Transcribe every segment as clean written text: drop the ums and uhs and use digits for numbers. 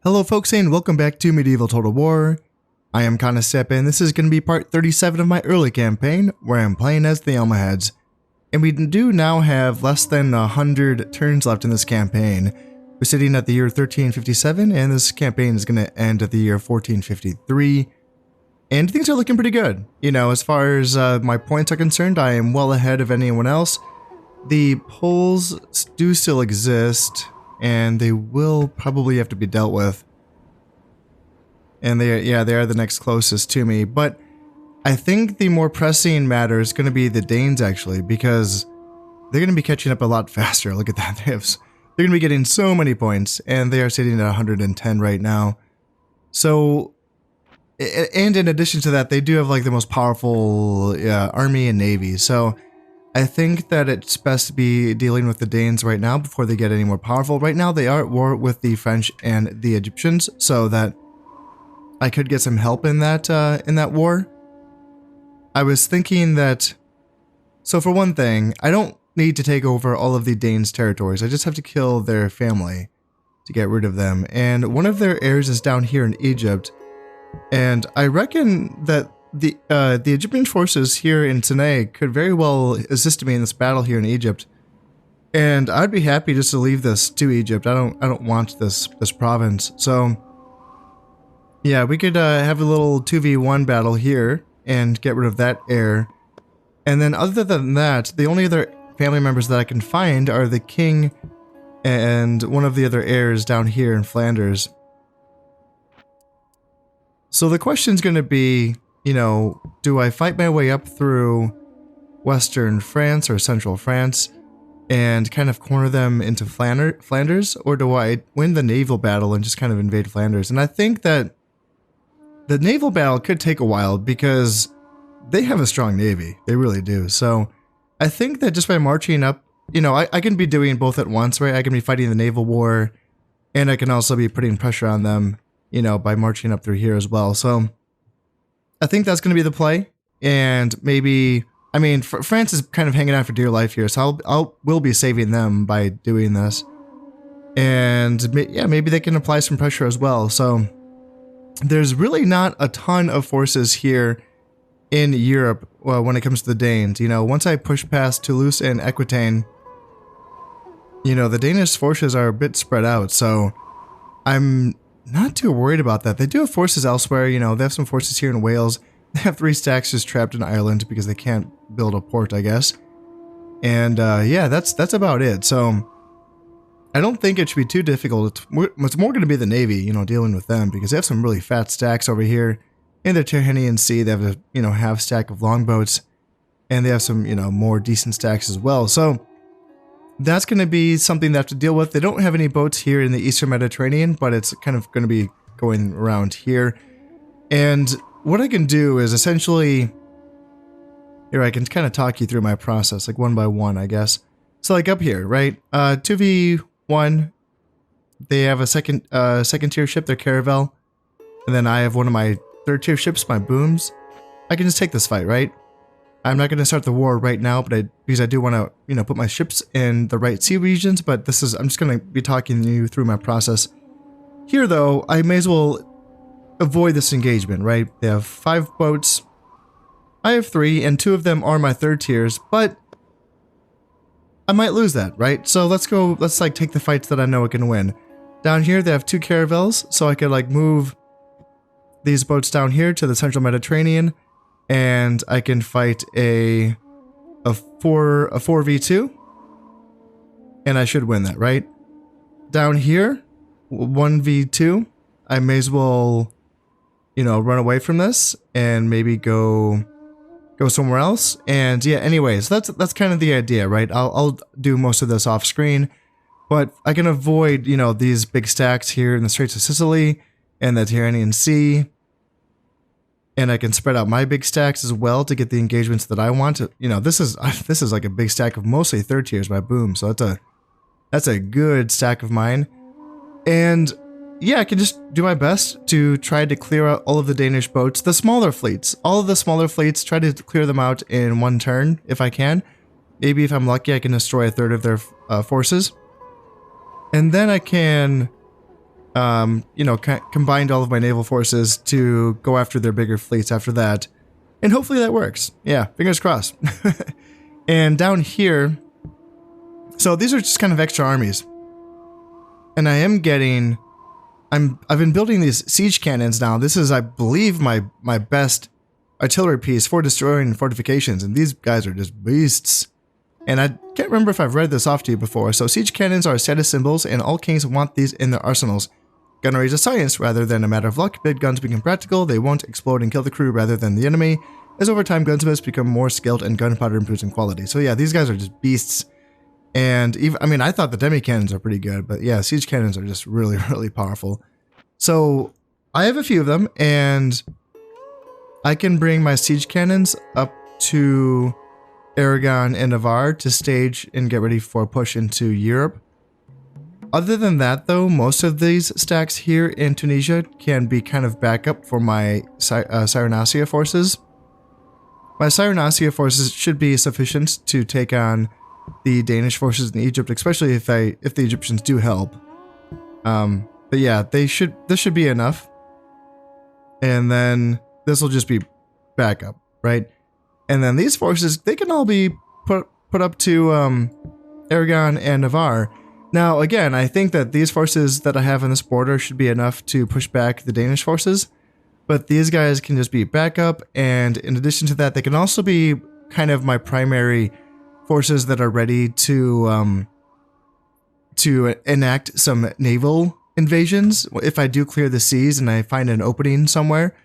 Hello folks and welcome back to Medieval Total War. I am Conostep and this is going to be part 37 of my early campaign where I'm playing as the Almohads. And we do now have less than 100 turns left in this campaign. We're sitting at the year 1357 and this campaign is going to end at the year 1453. And things are looking pretty good. You know, as far as my points are concerned, I am well ahead of anyone else. The polls do still exist, and they will probably have to be dealt with. And they are the next closest to me. But I think the more pressing matter is going to be the Danes, actually, because they're going to be catching up a lot faster. Look at that. They're going to be getting so many points, and they are sitting at 110 right now. So, and in addition to that, they do have like the most powerful army and navy. So I think that it's best to be dealing with the Danes right now before they get any more powerful. Right now, they are at war with the French and the Egyptians, so that I could get some help in that war. I was thinking that, so for one thing, I don't need to take over all of the Danes' territories. I just have to kill their family to get rid of them. And one of their heirs is down here in Egypt, and I reckon that the Egyptian forces here in Tanay could very well assist me in this battle here in Egypt, and I'd be happy just to leave this to Egypt. I don't want this province. So yeah, we could have a little 2v1 battle here and get rid of that heir. And then other than that, the only other family members that I can find are the king and one of the other heirs down here in Flanders. So the question's going to be, you know, do I fight my way up through Western France or Central France and kind of corner them into Flanders, or do I win the naval battle and just kind of invade Flanders? And I think that the naval battle could take a while because they have a strong navy. They really do. So I think that just by marching up, you know, I can be doing both at once, right? I can be fighting the naval war and I can also be putting pressure on them, you know, by marching up through here as well. So I think that's going to be the play, and maybe, I mean, France is kind of hanging out for dear life here, so we'll be saving them by doing this, and yeah, maybe they can apply some pressure as well. So there's really not a ton of forces here in Europe when it comes to the Danes. You know, once I push past Toulouse and Aquitaine, you know, the Danish forces are a bit spread out, so I'm not too worried about that. They do have forces elsewhere. You know, they have some forces here in Wales. They have 3 stacks just trapped in Ireland because they can't build a port, I guess. And yeah, that's about it. So I don't think it should be too difficult. It's more going to be the Navy, you know, dealing with them, because they have some really fat stacks over here in the Tyrrhenian Sea. They have a, you know, half stack of longboats, and they have some, you know, more decent stacks as well. So that's going to be something they have to deal with. They don't have any boats here in the Eastern Mediterranean, but it's kind of going to be going around here. And what I can do is essentially, here I can kind of talk you through my process, like one by one, I guess. So like up here, right? 2v1, they have a second tier ship, their Caravel. And then I have one of my 3rd tier ships, my booms. I can just take this fight, right? I'm not going to start the war right now, but because I do want to, you know, put my ships in the right sea regions, but I'm just going to be talking you through my process. Here, though, I may as well avoid this engagement, right? They have 5 boats. I have 3, and 2 of them are my 3rd tiers, but I might lose that, right? So let's like take the fights that I know I can win. Down here, they have 2 caravels, so I could like move these boats down here to the Central Mediterranean, and I can fight a 4v2, and I should win that, right? Down here, 1v2, I may as well, you know, run away from this and maybe go somewhere else. And yeah, anyways, that's kind of the idea, right? I'll do most of this off screen, but I can avoid, you know, these big stacks here in the Straits of Sicily and the Tyrrhenian Sea. And I can spread out my big stacks as well to get the engagements that I want to. You know, this is like a big stack of mostly 3rd tiers by boom. So that's a good stack of mine. And yeah, I can just do my best to try to clear out all of the Danish boats, the smaller fleets, all of the smaller fleets. Try to clear them out in one turn if I can. Maybe if I'm lucky, I can destroy 1/3 of their forces, and then I can You know, combined all of my naval forces to go after their bigger fleets after that. And hopefully that works. Yeah, fingers crossed. And down here, so these are just kind of extra armies. And I am getting, I've been building these siege cannons now. This is, I believe, my best artillery piece for destroying fortifications. And these guys are just beasts. And I can't remember if I've read this off to you before. So siege cannons are status symbols, and all kings want these in their arsenals. Gunnery is a science rather than a matter of luck. Big guns become practical. They won't explode and kill the crew rather than the enemy. As over time, gunsmiths become more skilled and gunpowder improves in quality. So yeah, these guys are just beasts. And even, I mean, I thought the demi cannons are pretty good, but yeah, siege cannons are just really, really powerful. So I have a few of them, and I can bring my siege cannons up to Aragon and Navarre to stage and get ready for a push into Europe. Other than that, though, most of these stacks here in Tunisia can be kind of backup for my Cyrenaica forces. My Cyrenaica forces should be sufficient to take on the Danish forces in Egypt, especially if the Egyptians do help. But yeah, this should be enough. And then this will just be backup, right? And then these forces, they can all be put up to Aragon and Navarre. Now, again, I think that these forces that I have on this border should be enough to push back the Danish forces. But these guys can just be backup, and in addition to that, they can also be kind of my primary forces that are ready to enact some naval invasions. If I do clear the seas and I find an opening somewhere,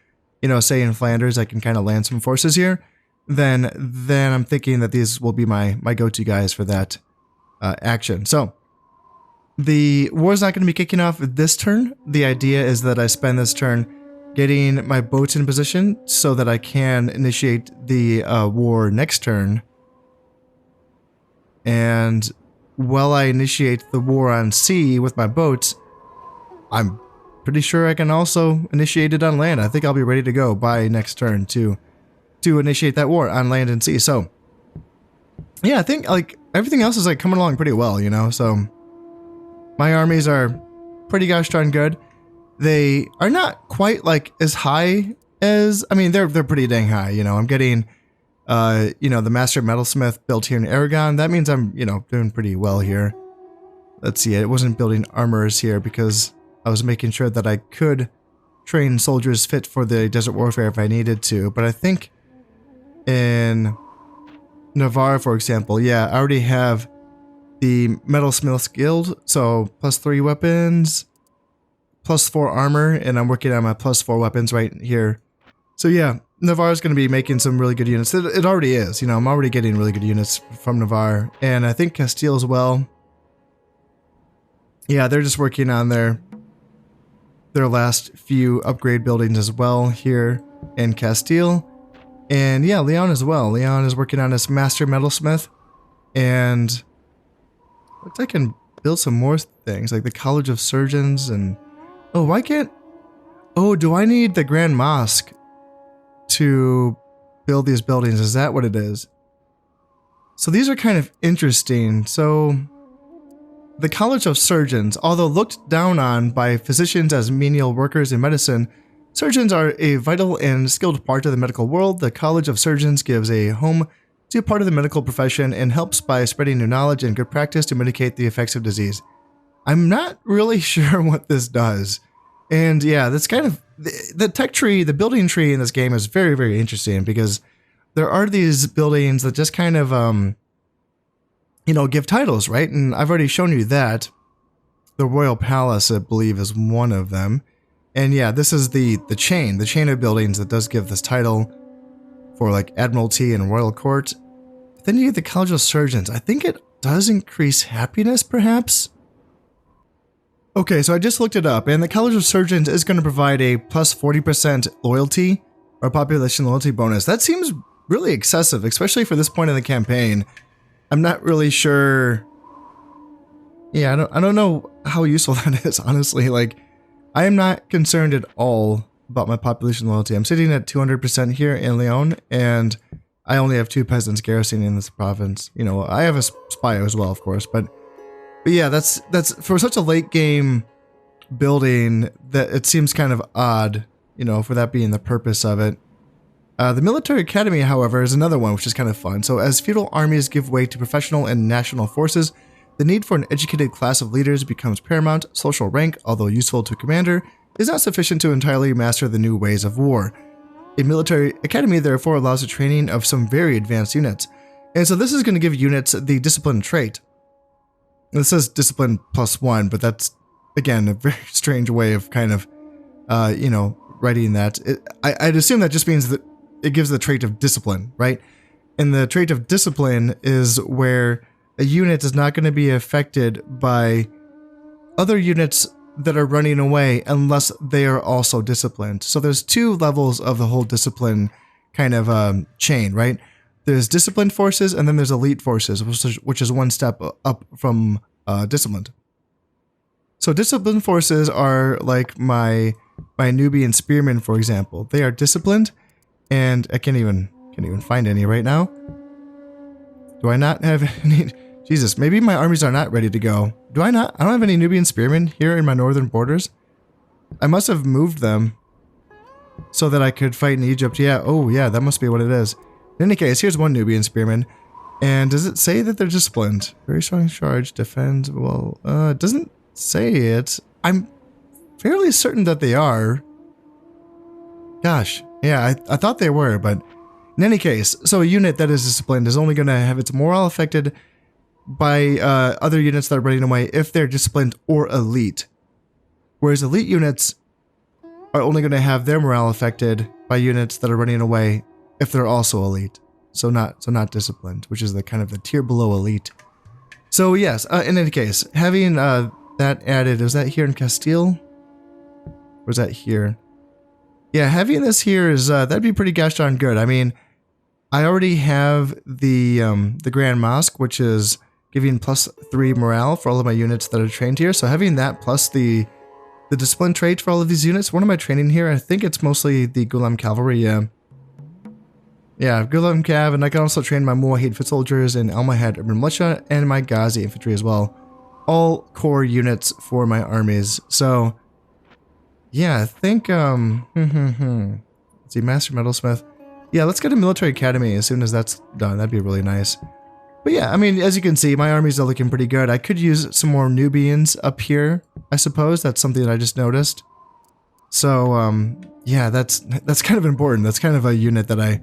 you know, say in Flanders, I can kind of land some forces here. Then I'm thinking that these will be my go-to guys for that action. So the war's not going to be kicking off this turn. The idea is that I spend this turn getting my boats in position so that I can initiate the war next turn. And while I initiate the war on sea with my boats, I'm pretty sure I can also initiate it on land. I think I'll be ready to go by next turn to initiate that war on land and sea. So yeah, I think like everything else is like coming along pretty well, you know. So my armies are pretty gosh darn good. They are not quite like as high as, I mean, they're pretty dang high, you know. I'm getting you know, the Master Metalsmith built here in Aragon. That means I'm, you know, doing pretty well here. Let's see, it wasn't building armors here because I was making sure that I could train soldiers fit for the desert warfare if I needed to. But I think in Navarre, for example, yeah, I already have the Metalsmith Guild, so +3 weapons, +4 armor, and I'm working on my +4 weapons right here. So yeah, Navarre's going to be making some really good units. It already is, you know, I'm already getting really good units from Navarre, and I think Castile as well. Yeah, they're just working on their last few upgrade buildings as well here in Castile. And yeah, Leon as well. Leon is working on his Master Metalsmith, and looks like I can build some more things, like the College of Surgeons and... Oh, why can't... Oh, do I need the Grand Mosque to build these buildings? Is that what it is? So these are kind of interesting. So the College of Surgeons, although looked down on by physicians as menial workers in medicine, surgeons are a vital and skilled part of the medical world. The College of Surgeons gives a home to part of the medical profession and helps by spreading new knowledge and good practice to mitigate the effects of disease. I'm not really sure what this does. And yeah, that's kind of the tech tree, the building tree in this game is very, very interesting because there are these buildings that just kind of, you know, give titles, right? And I've already shown you that. The Royal Palace, I believe, is one of them. And yeah, this is the chain of buildings that does give this title for like Admiralty and Royal Court. But then you get the College of Surgeons. I think it does increase happiness, perhaps? Okay, so I just looked it up, and the College of Surgeons is going to provide a plus 40% loyalty or population loyalty bonus. That seems really excessive, especially for this point in the campaign. I'm not really sure. Yeah, I don't know how useful that is, honestly. Like, I am not concerned at all about my population loyalty. I'm sitting at 200% here in Leon, and I only have 2 peasants garrisoning in this province. You know, I have a spy as well, of course, but yeah, that's for such a late game building that it seems kind of odd, you know, for that being the purpose of it. The military academy, however, is another one which is kind of fun. So as feudal armies give way to professional and national forces, the need for an educated class of leaders becomes paramount. Social rank, although useful to a commander, is not sufficient to entirely master the new ways of war. A military academy therefore allows the training of some very advanced units. And so this is going to give units the discipline trait. It says discipline +1, but that's, again, a very strange way of kind of, you know, writing that. I'd assume that just means that it gives the trait of discipline, right? And the trait of discipline is where a unit is not going to be affected by other units that are running away unless they are also disciplined. So there's two levels of the whole discipline kind of chain, right? There's disciplined forces and then there's elite forces, which is one step up from disciplined. So disciplined forces are like my Nubian spearmen, for example. They are disciplined, and I can't even find any right now. Do I not have any? Jesus, maybe my armies are not ready to go. Do I not? I don't have any Nubian spearmen here in my northern borders. I must have moved them so that I could fight in Egypt. Yeah, oh yeah, that must be what it is. In any case, here's one Nubian spearman. And does it say that they're disciplined? Very strong charge, defends, well, it doesn't say it. I'm fairly certain that they are. Gosh, yeah, I thought they were, but in any case, so a unit that is disciplined is only going to have its morale affected by other units that are running away if they're disciplined or elite. Whereas elite units are only going to have their morale affected by units that are running away if they're also elite. So not disciplined, which is the kind of the tier below elite. So yes, in any case, having that added, is that here in Castile? Or is that here? Yeah, having this here is that'd be pretty gosh darn good. I mean, I already have the Grand Mosque, which is giving +3 morale for all of my units that are trained here. So having that plus the discipline trait for all of these units. What am I training here? I think it's mostly the Ghulam Cavalry, yeah. Yeah, Ghulam Cav, and I can also train my Muwahid foot soldiers and Almohad urban militia and my Ghazi infantry as well. All core units for my armies. So yeah, I think let's see, Master Metalsmith. Yeah, let's get a military academy as soon as that's done. That'd be really nice. But yeah, I mean, as you can see, my armies are looking pretty good. I could use some more Nubians up here, I suppose. That's something that I just noticed. So yeah, that's kind of important. That's kind of a unit that I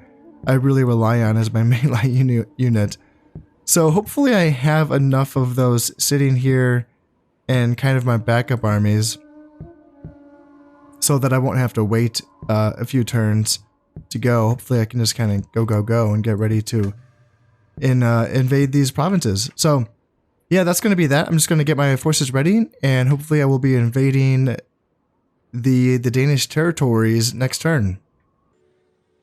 really rely on as my mainline unit. So hopefully I have enough of those sitting here and kind of my backup armies so that I won't have to wait a few turns to go. Hopefully I can just kind of go and get ready to invade these provinces. So yeah, that's going to be that. I'm just going to get my forces ready, and hopefully I will be invading the Danish territories next turn.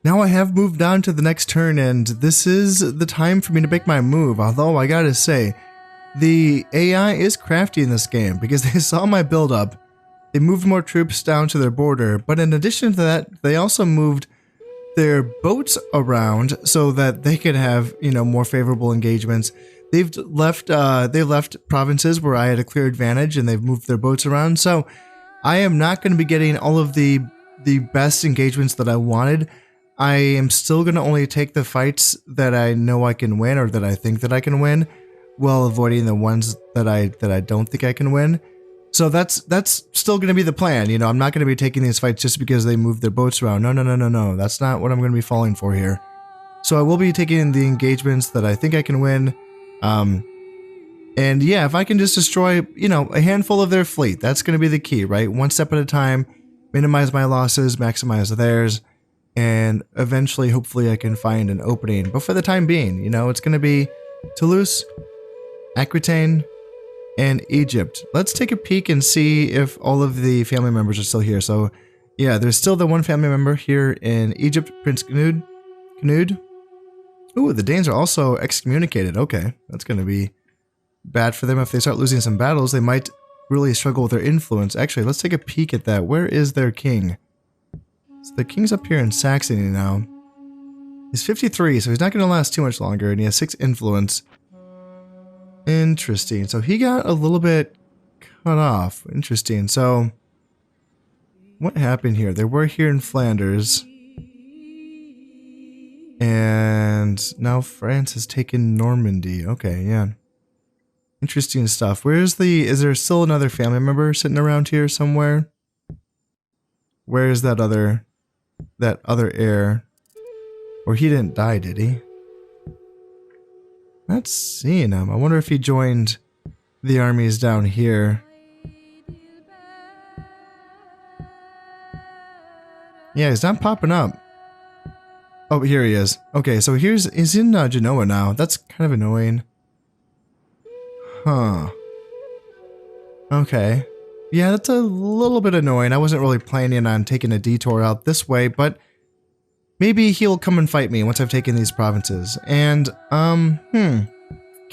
Now I have moved on to the next turn, and this is the time for me to make my move, although I gotta say, the AI is crafty in this game, because they saw my build up, they moved more troops down to their border, but in addition to that, they also moved their boats around so that they could have, you know, more favorable engagements. They've left provinces where I had a clear advantage, and they've moved their boats around, so I am not going to be getting all of the best engagements that I wanted. I am still going to only take the fights that I know I can win, or that I think that I can win, while avoiding the ones that I don't think I can win. So that's still going to be the plan. You know, I'm not going to be taking these fights just because they moved their boats around. No. That's not what I'm going to be falling for here. So I will be taking the engagements that I think I can win. And yeah, if I can just destroy, you know, a handful of their fleet, that's going to be the key, right? One step at a time, minimize my losses, maximize theirs. And eventually, hopefully, I can find an opening. But for the time being, you know, it's going to be Toulouse, Aquitaine, and Egypt. Let's take a peek and see if all of the family members are still here. So, yeah, there's still the one family member here in Egypt, Prince Knud. Ooh, the Danes are also excommunicated. Okay, that's going to be bad for them. If they start losing some battles, they might really struggle with their influence. Actually, let's take a peek at that. Where is their king? So the king's up here in Saxony now. He's 53, so he's not going to last too much longer, and he has 6 influence. Interesting. So he got a little bit cut off. Interesting. So, what happened here? They were here in Flanders. And now France has taken Normandy. Okay, yeah. Interesting stuff. Is there still another family member sitting around here somewhere? Where is that other heir? Or he didn't die, did he? Not seeing him. I wonder if he joined the armies down here. Yeah, he's not popping up. Oh, here he is. Okay, so he's in Genoa now. That's kind of annoying. Huh. Okay. Yeah, that's a little bit annoying. I wasn't really planning on taking a detour out this way, but maybe he'll come and fight me once I've taken these provinces. And, can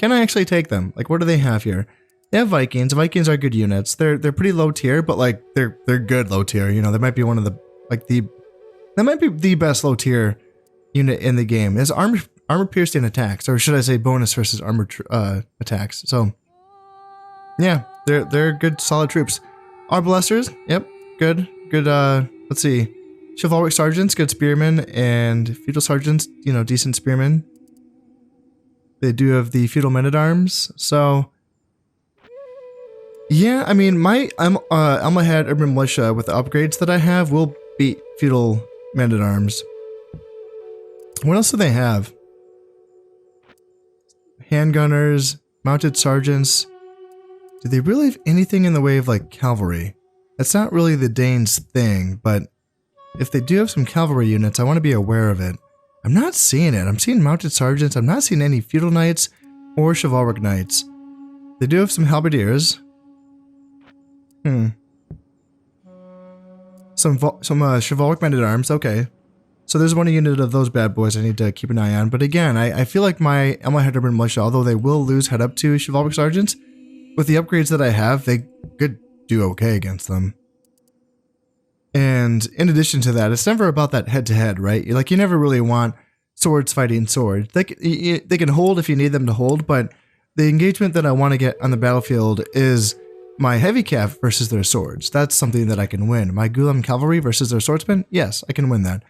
I actually take them? Like, what do they have here? They have Vikings. Vikings are good units. They're pretty low tier, but like they're good low tier. You know, they might be one of the that might be the best low tier unit in the game. It's armor piercing attacks, or should I say bonus versus armor attacks. So yeah, they're good solid troops. Arbalesters, yep, good. Let's see, chivalric sergeants, good spearmen, and feudal sergeants, you know, decent spearmen. They do have the feudal men-at-arms, so yeah, I mean, my Almohad urban militia with the upgrades that I have will beat feudal men-at-arms. What else do they have? Handgunners, mounted sergeants. Do they really have anything in the way of like cavalry? That's not really the Danes' thing, but if they do have some cavalry units, I want to be aware of it. I'm not seeing it. I'm seeing mounted sergeants. I'm not seeing any feudal knights or chivalric knights. They do have some halberdiers. Some chivalric men-at-arms. Okay. So there's one unit of those bad boys I need to keep an eye on. But again, I feel like my Almohad urban militia, although they will lose head up to chivalric sergeants, with the upgrades that I have, they could do okay against them. And in addition to that, it's never about that head-to-head, right? You never really want swords fighting swords. They can hold if you need them to hold, but the engagement that I want to get on the battlefield is my heavy cav versus their swords. That's something that I can win. My Gulam cavalry versus their swordsmen, yes, I can win that.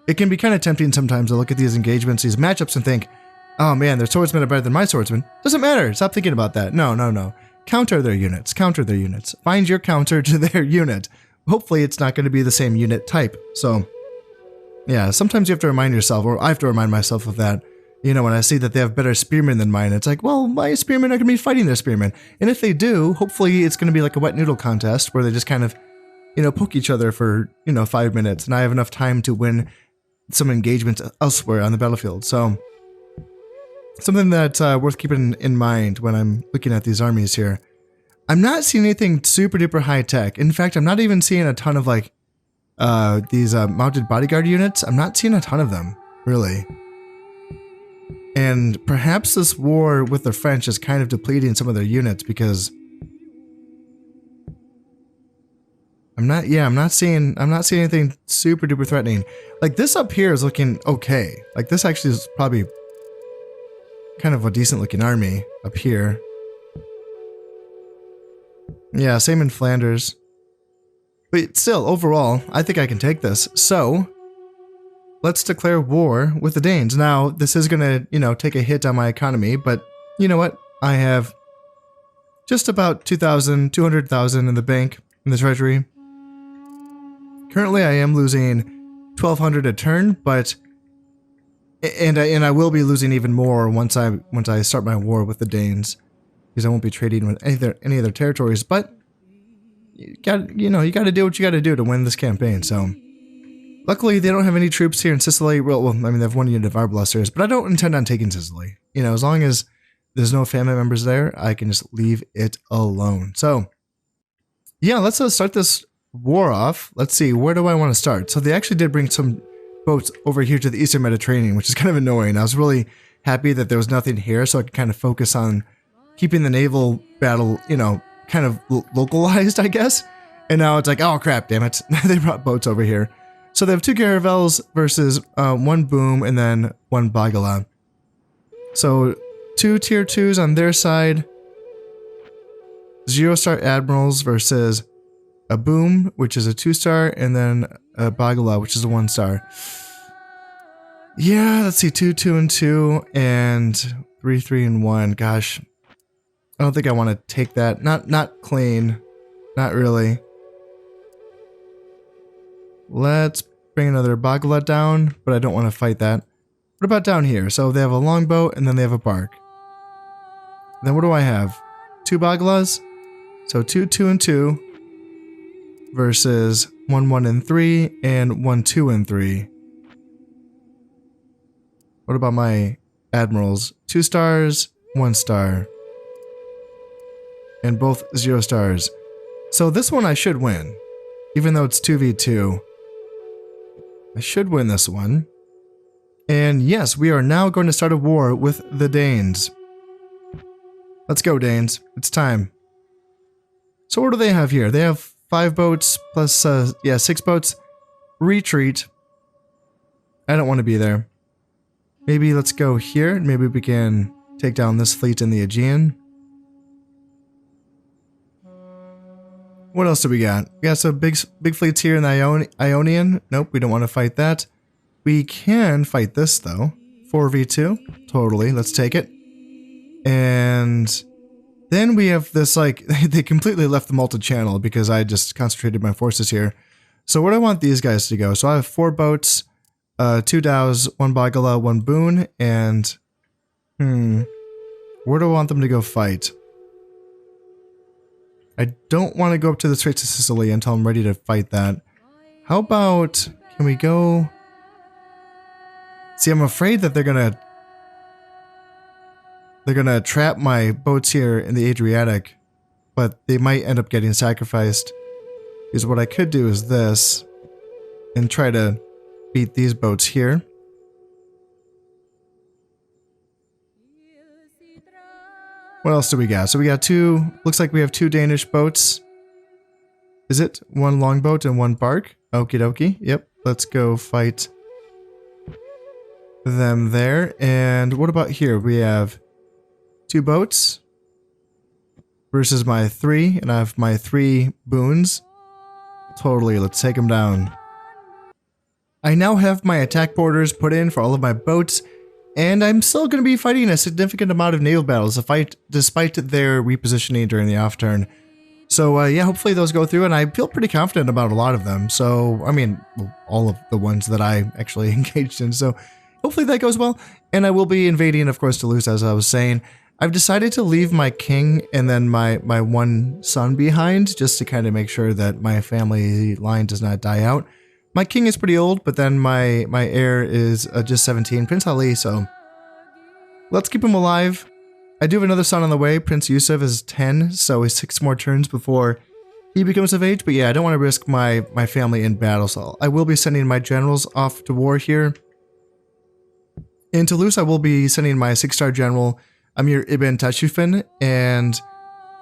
It can be kind of tempting sometimes to look at these engagements, these matchups, and think, oh man, their swordsmen are better than my swordsmen. Doesn't matter. Stop thinking about that. No. Counter their units. Counter their units. Find your counter to their unit. Hopefully it's not going to be the same unit type. So, yeah, sometimes you have to remind yourself, or I have to remind myself of that. You know, when I see that they have better spearmen than mine, it's like, well, my spearmen are going to be fighting their spearmen. And if they do, hopefully it's going to be like a wet noodle contest where they just kind of, you know, poke each other for, 5 minutes. And I have enough time to win some engagements elsewhere on the battlefield. So, something that's worth keeping in mind when I'm looking at these armies here. I'm not seeing anything super duper high tech. In fact, I'm not even seeing a ton of like these mounted bodyguard units. I'm not seeing a ton of them, really. And perhaps this war with the French is kind of depleting some of their units because I'm not seeing anything super duper threatening. Like this up here is looking okay. Like this actually is probably kind of a decent looking army up here. Yeah, same in Flanders. But still, overall, I think I can take this. So, let's declare war with the Danes. Now, this is gonna, take a hit on my economy, but you know what? I have just about 200,000 in the bank, in the treasury. Currently, I am losing 1,200 a turn, but and I will be losing even more once I start my war with the Danes, because I won't be trading with any other territories. But you got to do what you got to do to win this campaign. So, luckily, they don't have any troops here in Sicily. Well, I mean, they have one unit of Arbalesters, but I don't intend on taking Sicily. As long as there's no family members there, I can just leave it alone. So, yeah, let's start this war off. Let's see, where do I want to start? So they actually did bring some boats over here to the Eastern Mediterranean, which is kind of annoying. I was really happy that there was nothing here, so I could kind of focus on keeping the naval battle, kind of localized, I guess. And now it's like, oh crap, damn it. They brought boats over here. So they have 2 caravels versus 1 boom and then 1 bagala. So 2 tier 2s on their side. 0-star admirals versus a boom, which is a 2-star, and then a Bagala, which is a 1-star. Yeah, let's see, 2, 2, and 2, and 3, 3, and 1. Gosh, I don't think I want to take that. Not clean, not really. Let's bring another Bagala down, but I don't want to fight that. What about down here? So they have a longbow, and then they have a bark. Then what do I have? 2 Bagalas? So 2, 2, and 2 versus 1, 1, and 3, and 1, 2, and 3. What about my admirals? 2 stars, 1 star. And both 0 stars. So this one I should win. Even though it's 2v2. I should win this one. And yes, we are now going to start a war with the Danes. Let's go, Danes. It's time. So what do they have here? They have 5 boats plus, 6 boats. Retreat. I don't want to be there. Maybe let's go here. Maybe we can take down this fleet in the Aegean. What else do we got? We got some big fleets here in the Ionian. Nope, we don't want to fight that. We can fight this, though. 4v2. Totally, let's take it. And then we have this, like, they completely left the multi-channel because I just concentrated my forces here. So what do I want these guys to go? So I have 4 boats, 2 dhows, 1 Bagala, 1 boon, and... where do I want them to go fight? I don't want to go up to the Straits of Sicily until I'm ready to fight that. How about... can we go... See, I'm afraid that they're gonna trap my boats here in the Adriatic, but they might end up getting sacrificed. Because what I could do is this, and try to beat these boats here. What else do we got? So we got 2, looks like we have 2 Danish boats. Is it? 1 longboat and 1 bark? Okie dokie. Yep, let's go fight them there. And what about here? We have 2 boats versus my 3, and I have my 3 boons. Totally, let's take them down. I now have my attack borders put in for all of my boats, and I'm still going to be fighting a significant amount of naval battles despite their repositioning during the off turn. So yeah, hopefully those go through, and I feel pretty confident about a lot of them. So, I mean, all of the ones that I actually engaged in. So hopefully that goes well, and I will be invading, of course, Toulouse, as I was saying. I've decided to leave my king and then my 1 son behind, just to kind of make sure that my family line does not die out. My king is pretty old, but then my heir is just 17, Prince Ali, so let's keep him alive. I do have another son on the way. Prince Yusuf is 10, so he's 6 more turns before he becomes of age. But yeah, I don't want to risk my family in battle, so I will be sending my generals off to war here. In Toulouse, I will be sending my 6-star general, Amir Ibn Tashufin, and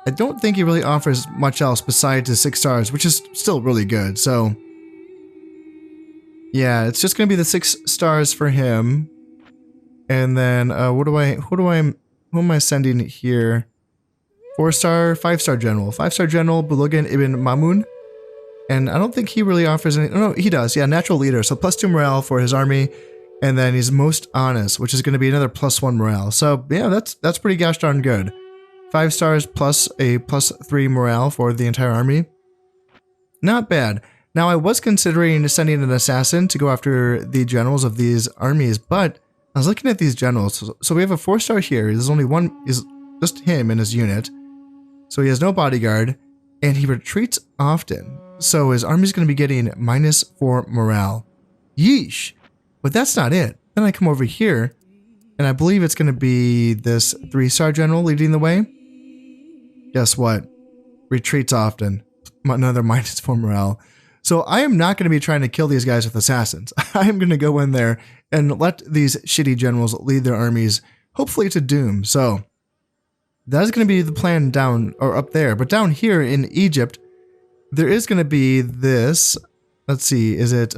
I don't think he really offers much else besides his 6 stars, which is still really good. So yeah, it's just gonna be the 6 stars for him. And then who am I sending here? 4-star, 5-star general. 5-star general Bulugan Ibn Mamun. And I don't think he really offers any. No, he does. Yeah, natural leader. So +2 morale for his army. And then he's most honest, which is going to be another +1 morale. So yeah, that's pretty gosh darn good. 5 stars plus a +3 morale for the entire army. Not bad. Now I was considering sending an assassin to go after the generals of these armies, but I was looking at these generals. So we have a 4-star here. There's only one, is just him and his unit. So he has no bodyguard, and he retreats often. So his army's going to be getting -4 morale. Yeesh. But that's not it. Then I come over here, and I believe it's going to be this 3-star general leading the way. Guess what? Retreats often. Another -4 morale. So I am not going to be trying to kill these guys with assassins. I am going to go in there and let these shitty generals lead their armies, hopefully to doom. So that is going to be the plan down, or up there. But down here in Egypt, there is going to be this. Let's see, is it...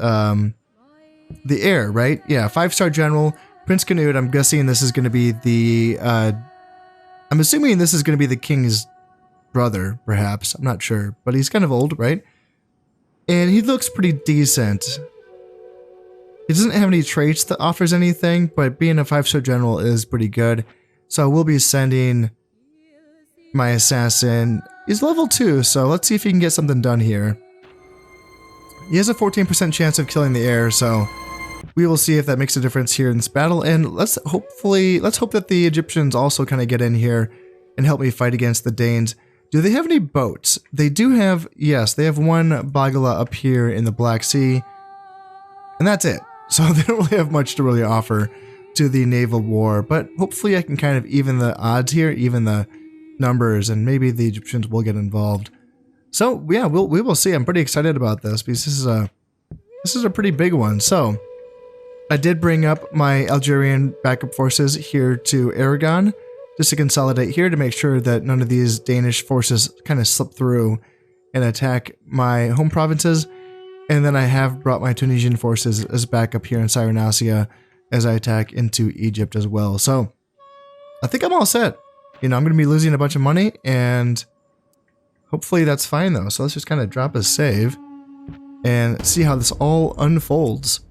the heir, right? Yeah, 5-star general, Prince Canute. I'm guessing this is going to be the, I'm assuming this is going to be the king's brother, perhaps. I'm not sure, but he's kind of old, right? And he looks pretty decent. He doesn't have any traits that offers anything, but being a 5-star general is pretty good. So we'll be sending my assassin. He's level 2, so let's see if he can get something done here. He has a 14% chance of killing the heir, so we will see if that makes a difference here in this battle. And let's hope that the Egyptians also kind of get in here and help me fight against the Danes. Do they have any boats? They do have, yes, they have one Bagala up here in the Black Sea, and that's it. So they don't really have much to really offer to the naval war, but hopefully I can kind of even the odds here, even the numbers, and maybe the Egyptians will get involved. So yeah, we will see. I'm pretty excited about this because this is a pretty big one. So I did bring up my Algerian backup forces here to Aragon just to consolidate here to make sure that none of these Danish forces kind of slip through and attack my home provinces. And then I have brought my Tunisian forces as backup here in Cyrenaica as I attack into Egypt as well. So I think I'm all set. You know, I'm going to be losing a bunch of money, and hopefully that's fine though. So let's just kind of drop a save and see how this all unfolds.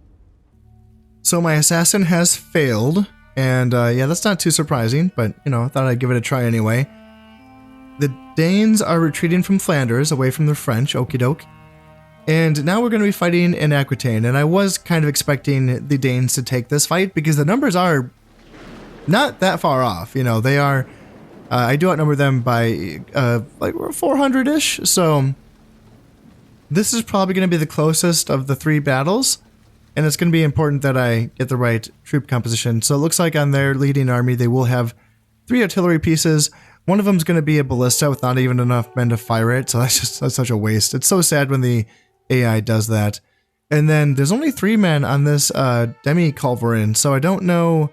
So my assassin has failed, and yeah, that's not too surprising, but you know, I thought I'd give it a try anyway. The Danes are retreating from Flanders away from the French, okie doke. And now we're going to be fighting in Aquitaine, and I was kind of expecting the Danes to take this fight because the numbers are not that far off. You know, they are, I do outnumber them by like 400-ish, so this is probably going to be the closest of the 3 battles, and it's going to be important that I get the right troop composition. So it looks like on their leading army, they will have 3 artillery pieces. One of them is going to be a ballista with not even enough men to fire it, so that's such a waste. It's so sad when the AI does that. And then there's only 3 men on this demi-culverin, so I don't know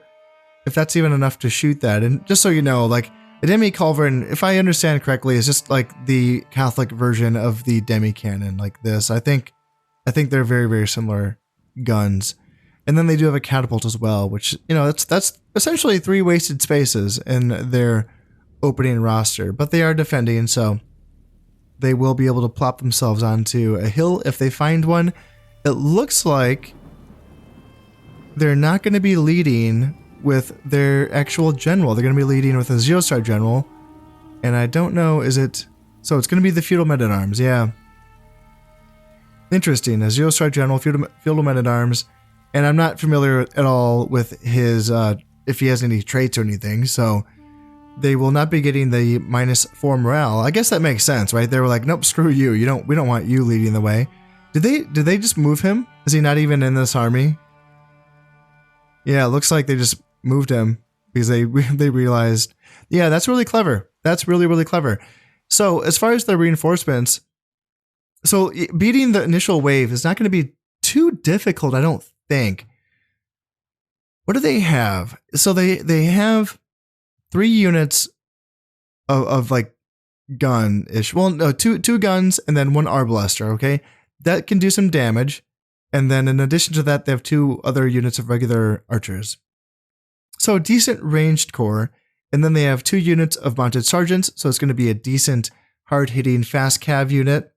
if that's even enough to shoot that. And just so you know, like, a demi-culverin, if I understand correctly, is just like the Catholic version of the demi-cannon, like this. I think they're very, very similar guns. And then they do have a catapult as well, which, you know, that's essentially 3 wasted spaces in their opening roster. But they are defending, so they will be able to plop themselves onto a hill if they find one. It looks like they're not going to be leading with their actual general. They're going to be leading with a 0-star general. And I don't know, is it... So it's going to be the feudal men-at-arms, yeah. Interesting, a 0-star general, feudal men-at-arms. And I'm not familiar at all with his, if he has any traits or anything, so they will not be getting the -4 morale. I guess that makes sense, right? They were like, nope, screw you. We don't want you leading the way. Did they just move him? Is he not even in this army? Yeah, it looks like they just moved him because they realized, yeah, that's really clever. That's really, really clever. So as far as the reinforcements, so beating the initial wave is not going to be too difficult, I don't think. What do they have? So they have 3 units of like gun-ish. Well, no, two guns and then 1 arbalaster, okay? That can do some damage. And then in addition to that, they have 2 other units of regular archers. So decent ranged corps. And then they have 2 units of mounted sergeants. So it's going to be a decent, hard-hitting, fast cav unit.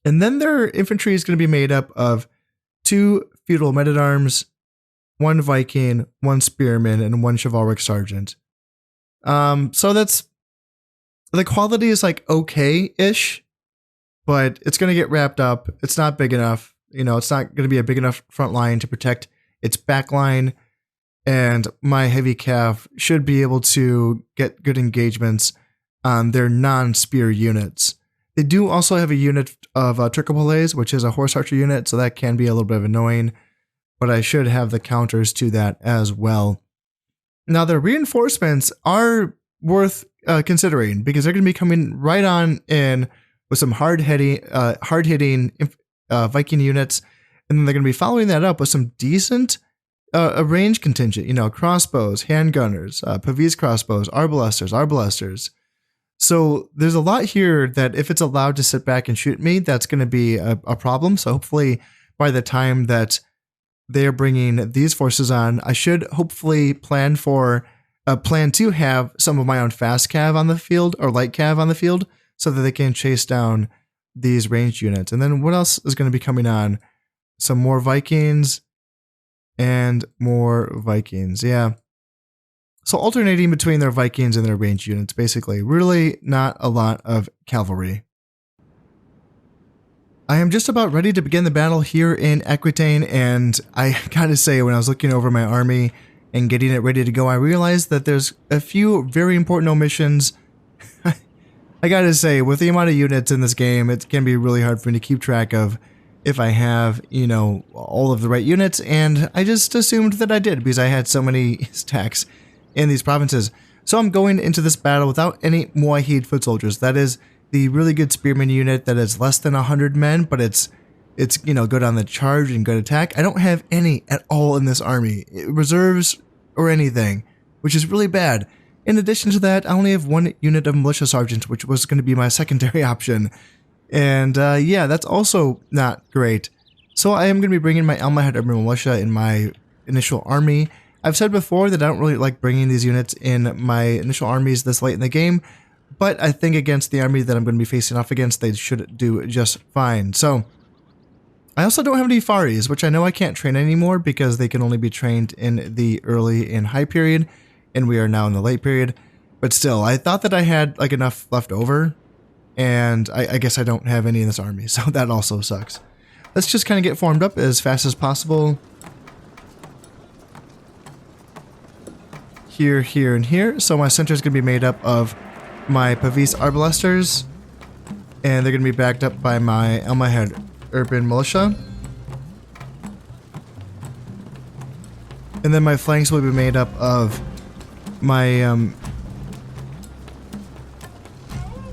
And then their infantry is going to be made up of 2 feudal men-at-arms, 1 Viking, 1 spearman, and 1 chivalric sergeant. So that's, the quality is like okay-ish, but it's going to get wrapped up. It's not big enough. You know, it's not going to be a big enough front line to protect its back line. And my heavy cav should be able to get good engagements on their non-spear units. They do also have a unit of Tricopoles, which is a horse archer unit, so that can be a little bit of annoying, but I should have the counters to that as well. Now, the reinforcements are worth considering because they're going to be coming right on in with some hard-hitting Viking units, and then they're going to be following that up with some decent a range contingent, you know, crossbows, handgunners, Pavese crossbows, arbalesters. So there's a lot here that if it's allowed to sit back and shoot me, that's going to be a problem. So hopefully by the time that they're bringing these forces on, I should hopefully plan for plan to have some of my own fast cav on the field or light cav on the field so that they can chase down these ranged units. And then what else is going to be coming on? Some more Vikings and more Vikings. Yeah. So alternating between their Vikings and their ranged units, basically. Really not a lot of cavalry. I am just about ready to begin the battle here in Aquitaine, and I gotta say, when I was looking over my army and getting it ready to go, I realized that there's a few very important omissions. I gotta say, with the amount of units in this game, it can be really hard for me to keep track of if I have, you know, all of the right units, and I just assumed that I did because I had so many stacks in these provinces. So I'm going into this battle without any Moahid foot soldiers. That is the really good spearman unit that is less than 100 men, but it's you know, good on the charge and good attack. I don't have any at all in this army, reserves or anything, which is really bad. In addition to that, I only have one unit of militia sergeants, which was going to be my secondary option. And yeah, that's also not great. So I am going to be bringing my Almohad urban militia in my initial army. I've said before that I don't really like bringing these units in my initial armies this late in the game, but I think against the army that I'm going to be facing off against, they should do just fine. So I also don't have any Faris, which I know I can't train anymore because they can only be trained in the early and high period, and we are now in the late period. But still, I thought that I had like enough left over, and I guess I don't have any in this army, so that also sucks. Let's just kind of get formed up as fast as possible. Here, here, and here. So my center is going to be made up of my Pavis Arbalesters, and they're going to be backed up by my Almohad urban militia. And then my flanks will be made up of my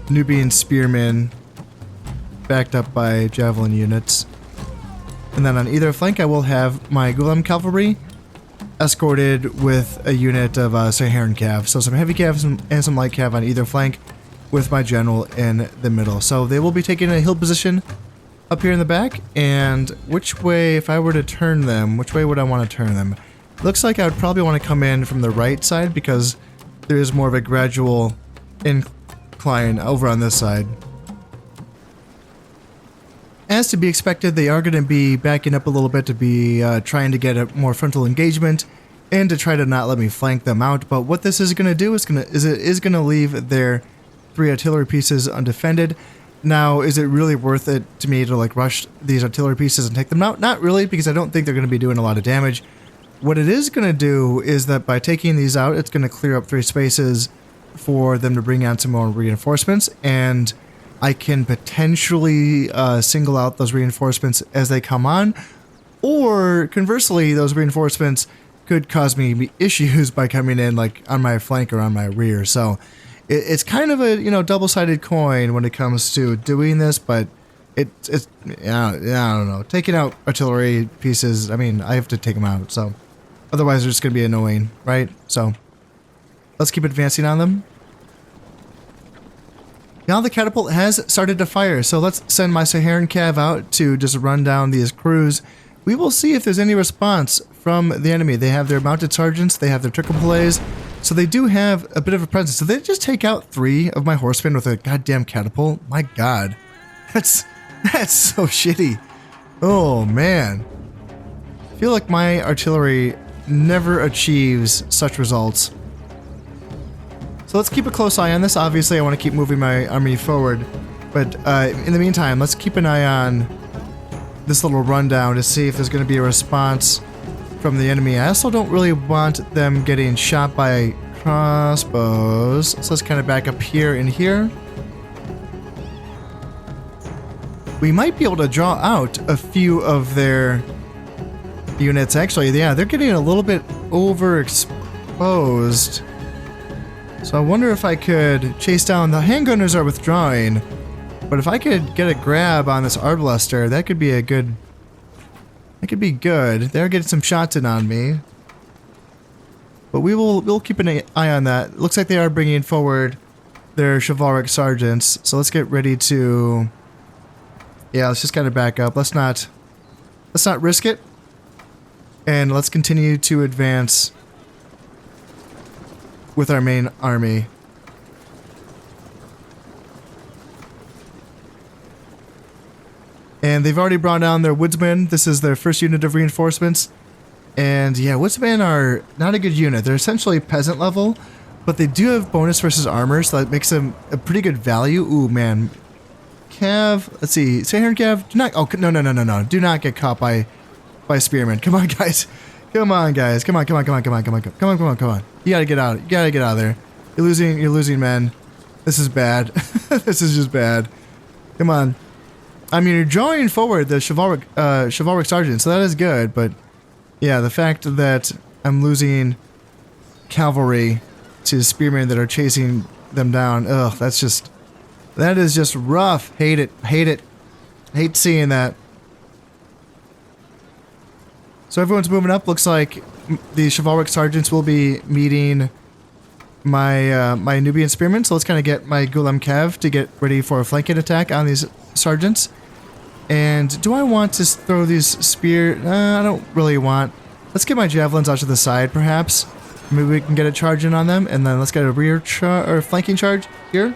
Nubian spearmen backed up by javelin units. And then on either flank I will have my Gulam cavalry escorted with a unit of Saharan cav. So some heavy cav and some light cav on either flank with my general in the middle. So they will be taking a hill position up here in the back. And which way, if I were to turn them, which way would I want to turn them? Looks like I would probably want to come in from the right side because there is more of a gradual incline over on this side. As to be expected, they are going to be backing up a little bit to be trying to get a more frontal engagement and to try to not let me flank them out. But what this is going to do is it is going to leave their 3 artillery pieces undefended. Now, is it really worth it to me to like rush these artillery pieces and take them out? Not really, because I don't think they're going to be doing a lot of damage. What it is going to do is that by taking these out, it's going to clear up 3 spaces for them to bring on some more reinforcements, and I can potentially single out those reinforcements as they come on, or conversely, those reinforcements could cause me issues by coming in like on my flank or on my rear. So it's kind of a, you know, double-sided coin when it comes to doing this, but it's yeah, I don't know. Taking out artillery pieces, I mean, I have to take them out, so otherwise they're just going to be annoying, right? So let's keep advancing on them. Now the catapult has started to fire, so let's send my Saharan cav out to just run down these crews. We will see if there's any response from the enemy. They have their mounted sergeants, they have their tricopolets, so they do have a bit of a presence. So they just take out 3 of my horsemen with a goddamn catapult? My god. That's so shitty. Oh man. I feel like my artillery never achieves such results. So let's keep a close eye on this. Obviously, I want to keep moving my army forward. But in the meantime, let's keep an eye on this little rundown to see if there's going to be a response from the enemy. I also don't really want them getting shot by crossbows. So let's kind of back up here and here. We might be able to draw out a few of their units. Actually, yeah, they're getting a little bit overexposed. So I wonder if I could chase down, the handgunners are withdrawing, but if I could get a grab on this Arbalester, that could be a good, that could be good. They're getting some shots in on me. But we'll keep an eye on that. Looks like they are bringing forward their chivalric sergeants. So let's get ready to, yeah, let's just kind of back up. Let's not risk it. And let's continue to advance with our main army. And they've already brought down their woodsmen. This is their first unit of reinforcements. And yeah, woodsmen are not a good unit. They're essentially peasant level, but they do have bonus versus armor, so that makes them a pretty good value. Ooh, man. Cav, let's see. Stay here and Cav. Do not, oh, no. Do not get caught by spearmen. Come on, guys. Come on, guys. Come on. You gotta get out. You gotta get out of there. You're losing men. This is bad. This is just bad. Come on. I mean, you're drawing forward the chivalric sergeant, so that is good, but yeah, the fact that I'm losing cavalry to spearmen that are chasing them down, ugh, that is just rough. Hate it. Hate seeing that. So everyone's moving up. Looks like the chivalric sergeants will be meeting my my Nubian spearmen, so let's kind of get my Gulam Cav to get ready for a flanking attack on these sergeants. And do I want to throw these spear? I don't really want. Let's get my javelins out to the side, perhaps. Maybe we can get a charge in on them, and then let's get a rear or flanking charge here.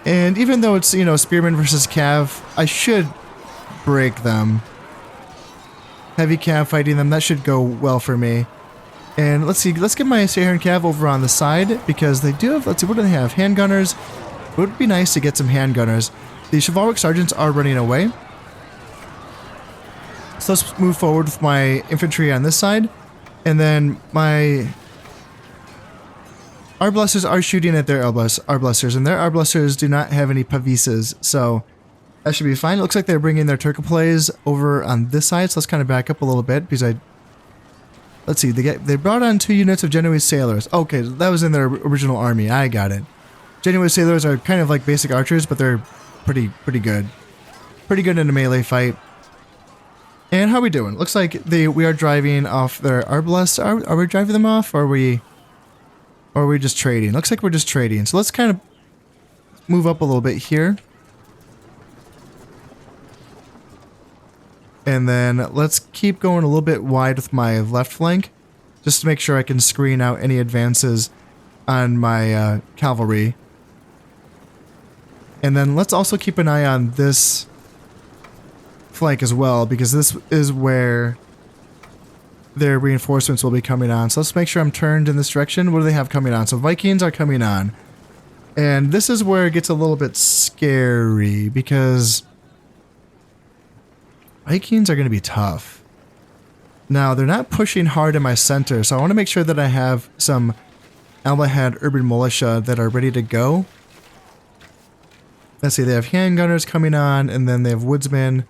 And even though it's, you know, spearman versus cav, I should break them. Heavy cav fighting them, that should go well for me. And let's see, let's get my Saharan cav over on the side, because they do have, let's see, what do they have? Handgunners. It would be nice to get some handgunners. The chivalric sergeants are running away. So let's move forward with my infantry on this side. And then my arblasters are shooting at their arblasters. And their arblasters do not have any pavises. So that should be fine. It looks like they're bringing their Turcoplays over on this side. So let's kind of back up a little bit. Because let's see. They brought on 2 units of Genoese sailors. Okay, that was in their original army. I got it. Genoese sailors are kind of like basic archers, but they're pretty good. Pretty good in a melee fight. And how are we doing? Looks like we are driving off their arbalest. Are we driving them off, or are we just trading? Looks like we're just trading. So let's kind of move up a little bit here. And then let's keep going a little bit wide with my left flank, just to make sure I can screen out any advances on my cavalry. And then let's also keep an eye on this flank as well, because this is where their reinforcements will be coming on. So let's make sure I'm turned in this direction. What do they have coming on? So Vikings are coming on. And this is where it gets a little bit scary, because Vikings are going to be tough. Now, they're not pushing hard in my center, so I want to make sure that I have some Almohad urban militia that are ready to go. Let's see, they have handgunners coming on, and then they have woodsmen.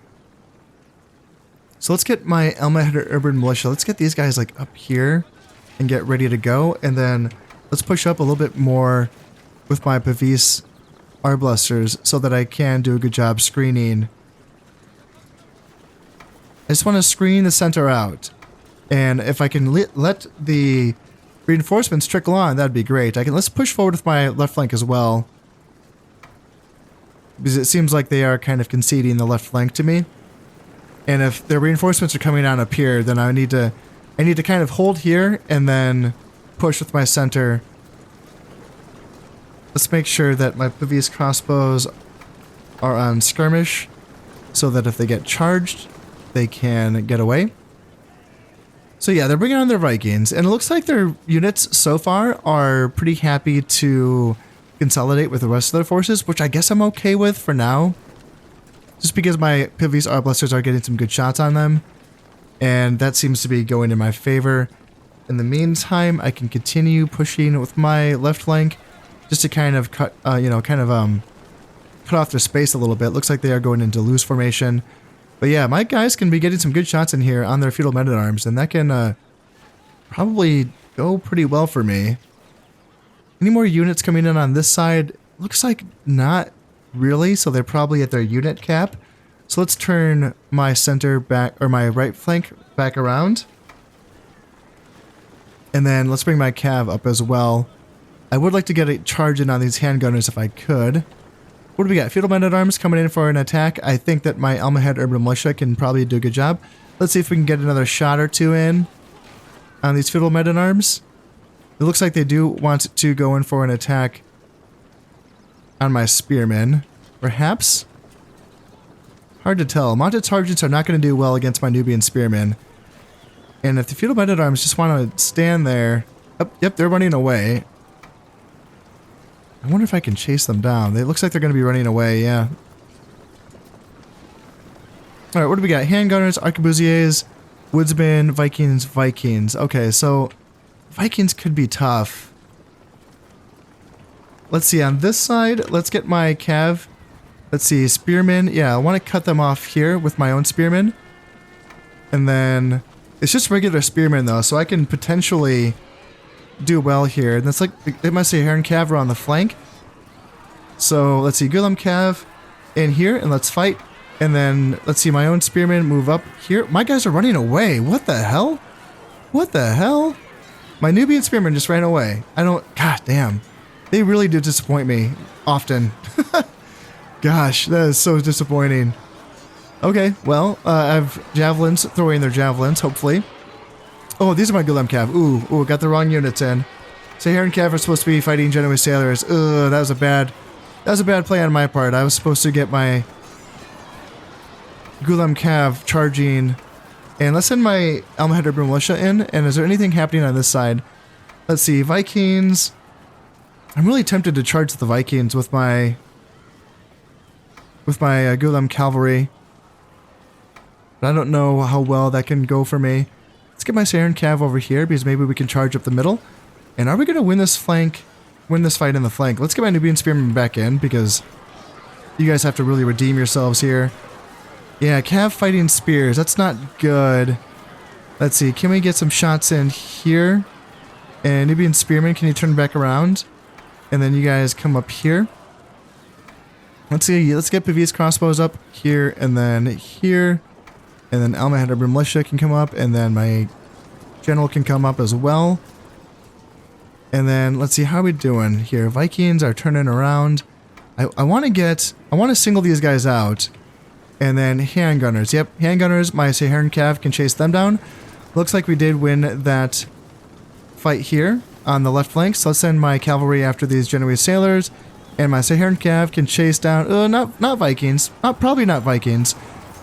So let's get my Almohad urban militia. Let's get these guys like up here and get ready to go. And then let's push up a little bit more with my Pavis arblasters so that I can do a good job screening. I just want to screen the center out. And if I can let the reinforcements trickle on, that'd be great. Let's push forward with my left flank as well, because it seems like they are kind of conceding the left flank to me. And if their reinforcements are coming on up here, then I need to kind of hold here and then push with my center. Let's make sure that my Pavis crossbows are on skirmish, so that if they get charged, they can get away. So yeah, they're bringing on their Vikings, and it looks like their units so far are pretty happy to consolidate with the rest of their forces, which I guess I'm okay with for now. Just because my Pavis arblasters are getting some good shots on them, and that seems to be going in my favor. In the meantime, I can continue pushing with my left flank, just to kind of cut off their space a little bit. Looks like they are going into loose formation. But yeah, my guys can be getting some good shots in here on their feudal men-at-arms, and that can probably go pretty well for me. Any more units coming in on this side? Looks like not really, so they're probably at their unit cap. So let's turn my center back, or my right flank back around. And then let's bring my cav up as well. I would like to get a charge in on these handgunners if I could. What do we got? Feudal men-at-arms coming in for an attack. I think that my Almohad urban militia can probably do a good job. Let's see if we can get another shot or two in on these feudal men-at-arms. It looks like they do want to go in for an attack on my spearmen. Perhaps? Hard to tell. Mounted sergeants are not going to do well against my Nubian spearmen. And if the feudal men-at-arms just want to stand there... Oh, yep, they're running away. I wonder if I can chase them down. It looks like they're going to be running away, yeah. Alright, what do we got? Handgunners, arquebusiers, woodsmen, Vikings, Vikings. Okay, so Vikings could be tough. Let's see, on this side, let's get my cav. Let's see, spearmen. Yeah, I want to cut them off here with my own spearmen. And then, it's just regular spearmen though, so I can potentially do well here. And that's like, it must say Heron Cav are on the flank. So, let's see, Gulam Cav in here, and let's fight. And then, let's see, my own spearmen move up here. My guys are running away. What the hell? What the hell? My Nubian spearmen just ran away. I don't... God damn. They really do disappoint me. Often. Gosh, that is so disappointing. Okay, well, I have javelins throwing their javelins, hopefully. Oh, these are my Gulam Cav. Ooh, got the wrong units in. Saharan Cav are supposed to be fighting Genoese sailors. Ugh, that was a bad play on my part. I was supposed to get my Gulam Cav charging. And let's send my Almohad Urban Militia in. And is there anything happening on this side? Let's see, Vikings. I'm really tempted to charge the Vikings with my Gulam Cavalry. But I don't know how well that can go for me. Let's get my Saharan Cav over here because maybe we can charge up the middle. And are we going to win this fight in the flank? Let's get my Nubian Spearmen back in because you guys have to really redeem yourselves here. Yeah, Cav fighting spears. That's not good. Let's see. Can we get some shots in here? And Nubian Spearmen, can you turn back around? And then you guys come up here. Let's see. Let's get Pavis crossbows up here and then here. And then Almohad Urban Militia can come up. And then my general can come up as well. And then let's see how are we doing here. Vikings are turning around. I want to single these guys out. And then handgunners. Yep, handgunners. My Saharan Cav can chase them down. Looks like we did win that fight here on the left flank. So let's send my cavalry after these Genoese sailors. And my Saharan Cav can chase down... not Vikings. Probably not Vikings.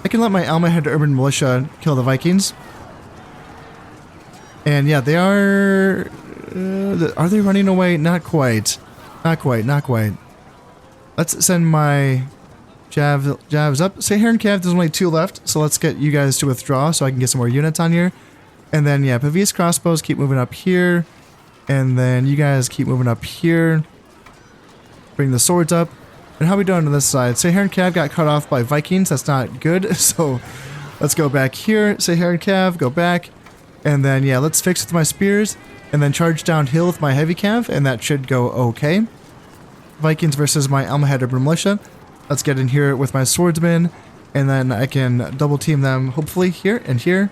I can let my Almohad Urban Militia kill the Vikings. And yeah, they are... are they running away? Not quite. Not quite. Let's send my... Javs up. Saharan Cav, there's only 2 left, so let's get you guys to withdraw so I can get some more units on here. And then, yeah, Pavis crossbows keep moving up here. And then you guys keep moving up here. Bring the swords up. And how are we doing on this side? Saharan Cav got cut off by Vikings. That's not good. So let's go back here. Saharan Cav, go back. And then, yeah, let's fix with my spears. And then charge downhill with my heavy cav. And that should go okay. Vikings versus my Almohad Urban Militia. Let's get in here with my swordsmen, and then I can double team them, hopefully, here and here.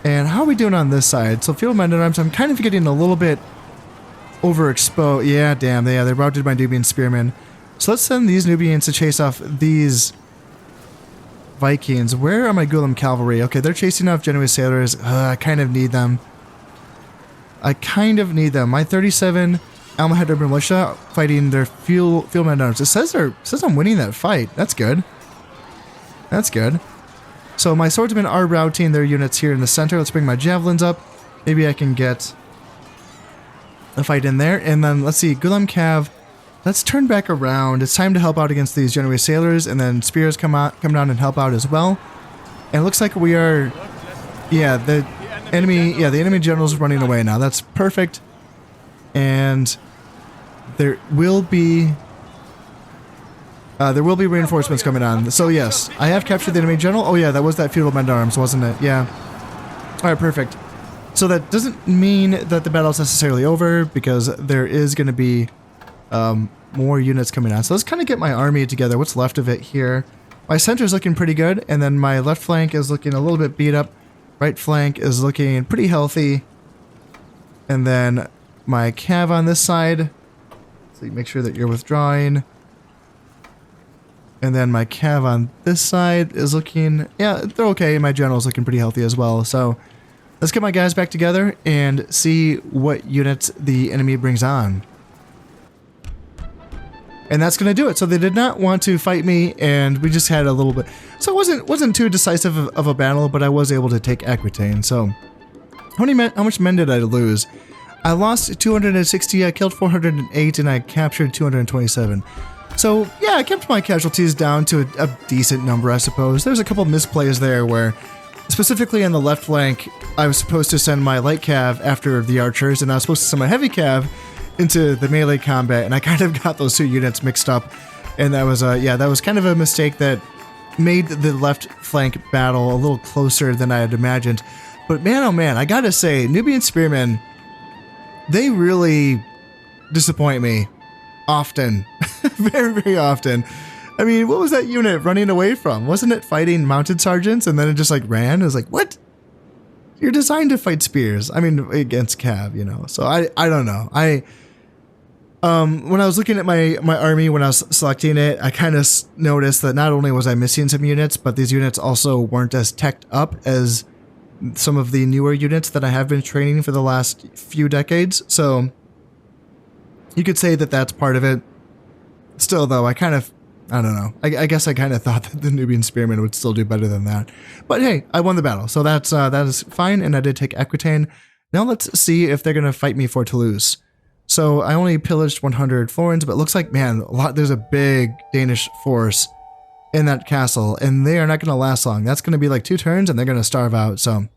And how are we doing on this side? So field men-at-arms, I'm kind of getting a little bit overexposed. Yeah, damn, they routed my Nubian spearmen. So let's send these Nubians to chase off these Vikings. Where are my Gulam cavalry? Okay, they're chasing off Genoese sailors. I kind of need them. My 37... Almohad Urban Militia fighting their field men-at-arms. It says I'm winning that fight. That's good. That's good. So my swordsmen are routing their units here in the center. Let's bring my javelins up. Maybe I can get a fight in there. And then let's see, Gulam Cav. Let's turn back around. It's time to help out against these Genoese sailors, and then spears come down and help out as well. And it looks like we are. Yeah, the enemy general's running away now. That's perfect. And there will be reinforcements coming on. So yes, I have captured the enemy general. Oh yeah, that was that feudal men-at-arms, wasn't it? Yeah. All right, perfect. So that doesn't mean that the battle's necessarily over because there is going to be more units coming on. So let's kind of get my army together. What's left of it here? My center is looking pretty good, and then my left flank is looking a little bit beat up. Right flank is looking pretty healthy, and then my cav on this side, so you make sure that you're withdrawing. And then my cav on this side is looking, yeah, they're okay. My general's looking pretty healthy as well. So Let's get my guys back together and see what units the enemy brings on. And that's going to do it. So they did not want to fight me, and we just had a little bit. So it wasn't too decisive of a battle, but I was able to take Aquitaine. So how much men did I lose? I lost 260, I killed 408, and I captured 227. So yeah, I kept my casualties down to a decent number, I suppose. There's a couple misplays there where, specifically on the left flank, I was supposed to send my light cav after the archers, and I was supposed to send my heavy cav into the melee combat, and I kind of got those two units mixed up, and that was that was kind of a mistake that made the left flank battle a little closer than I had imagined. But man, oh man, I gotta say, Nubian Spearmen, they really disappoint me often. Very, very often. I mean, what was that unit running away from? Wasn't it fighting mounted sergeants and then it just like ran? It was like, what? You're designed to fight spears. I mean, against cav, you know. So I don't know. When I was looking at my army, when I was selecting it, I kind of noticed that not only was I missing some units, but these units also weren't as teched up as some of the newer units that I have been training for the last few decades. So you could say that that's part of it. Still, though, I don't know. I guess I kind of thought that the Nubian Spearmen would still do better than that. But hey, I won the battle, so that is fine, and I did take Aquitaine. Now let's see if they're going to fight me for Toulouse. So I only pillaged 100 florins, but it looks like, man, there's a big Danish force in that castle, and they are not going to last long. That's going to be like 2 turns, and they're going to starve out, so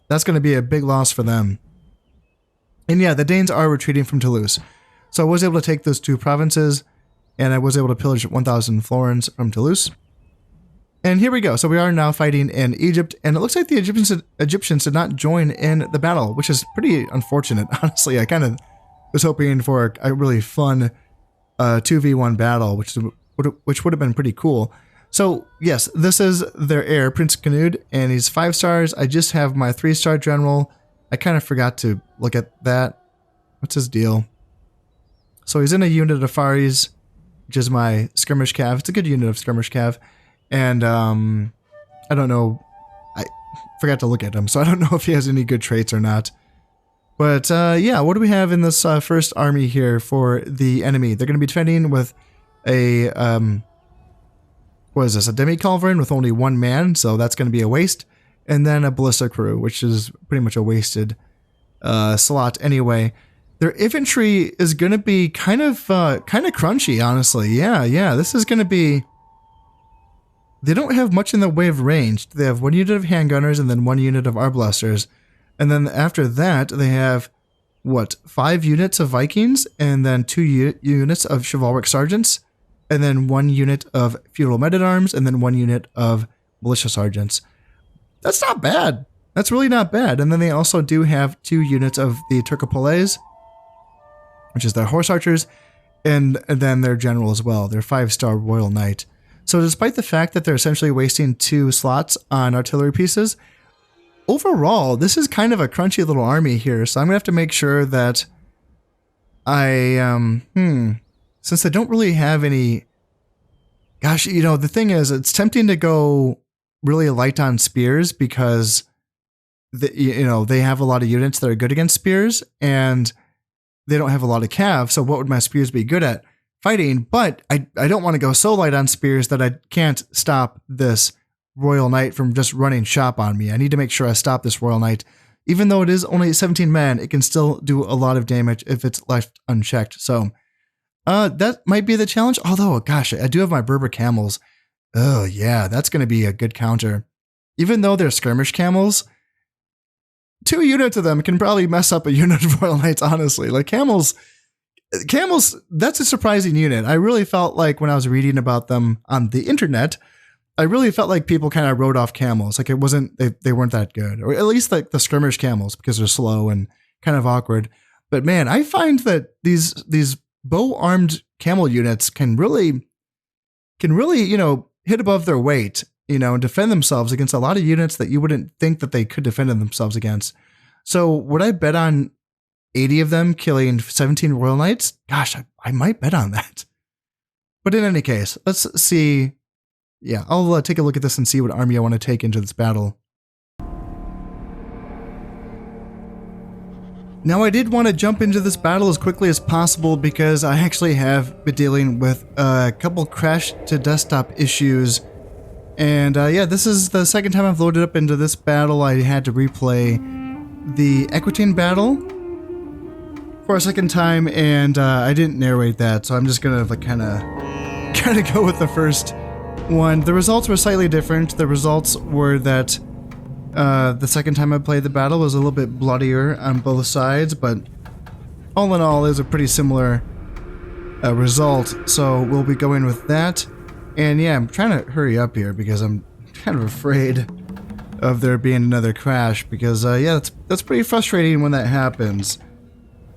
that's going to be a big loss for them. And yeah, the Danes are retreating from Toulouse. So I was able to take those 2 provinces, and I was able to pillage 1,000 florins from Toulouse. And here we go. So we are now fighting in Egypt, and it looks like the Egyptians did not join in the battle, which is pretty unfortunate. Honestly, I kind of was hoping for a really fun 2v1 battle, which would have been pretty cool. So yes, this is their heir, Prince Canute, and he's 5 stars. I just have my 3-star general. I kind of forgot to look at that. What's his deal? So he's in a unit of Faris, which is my skirmish cav. It's a good unit of skirmish cav. And I don't know. I forgot to look at him, so I don't know if he has any good traits or not. But yeah, what do we have in this first army here for the enemy? They're going to be defending with a, what is this, a demi-culverin with only 1 man, so that's going to be a waste. And then a ballista crew, which is pretty much a wasted slot anyway. Their infantry is going to be kind of crunchy, honestly. Yeah, this is going to be... They don't have much in the way of range. They have 1 unit of handgunners and then 1 unit of arbalesters. And then after that, they have, what, 5 units of Vikings, and then 2 units of chivalric sergeants, and then 1 unit of feudal men-at-arms, and then 1 unit of militia sergeants. That's not bad. That's really not bad. And then they also do have 2 units of the Turcopoles, which is their horse archers, and then their general as well, their 5-star Royal Knight. So despite the fact that they're essentially wasting 2 slots on artillery pieces, overall, this is kind of a crunchy little army here, so I'm going to have to make sure that I, since I don't really have any, gosh, you know, the thing is, it's tempting to go really light on spears because, they have a lot of units that are good against spears, and they don't have a lot of cav, so what would my spears be good at? Fighting, but I don't want to go so light on spears that I can't stop this Royal Knight from just running shop on me. I need to make sure I stop this Royal Knight. Even though it is only 17 men, it can still do a lot of damage if it's left unchecked. So that might be the challenge. Although, gosh, I do have my Berber camels. Oh yeah, that's going to be a good counter. Even though they're skirmish camels, 2 units of them can probably mess up a unit of Royal Knights, honestly. Like camels, that's a surprising unit. I really felt like when I was reading about them on the internet, I really felt like people kind of wrote off camels. Like it wasn't, they weren't that good, or at least like the skirmish camels, because they're slow and kind of awkward. But man, I find that these bow armed camel units can really, hit above their weight, and defend themselves against a lot of units that you wouldn't think that they could defend themselves against. So would I bet on 80 of them killing 17 Royal Knights? Gosh, I might bet on that. But in any case, let's see. Yeah, I'll take a look at this and see what army I want to take into this battle. Now I did want to jump into this battle as quickly as possible because I actually have been dealing with a couple crash to desktop issues. And yeah, this is the second time I've loaded up into this battle. I had to replay the Equitine battle for a second time, and I didn't narrate that, so I'm just gonna like kind of go with the first one. The results were slightly different. The results were that the second time I played the battle was a little bit bloodier on both sides, but all in all, it was a pretty similar result. So we'll be going with that. And yeah, I'm trying to hurry up here because I'm kind of afraid of there being another crash because yeah, that's pretty frustrating when that happens.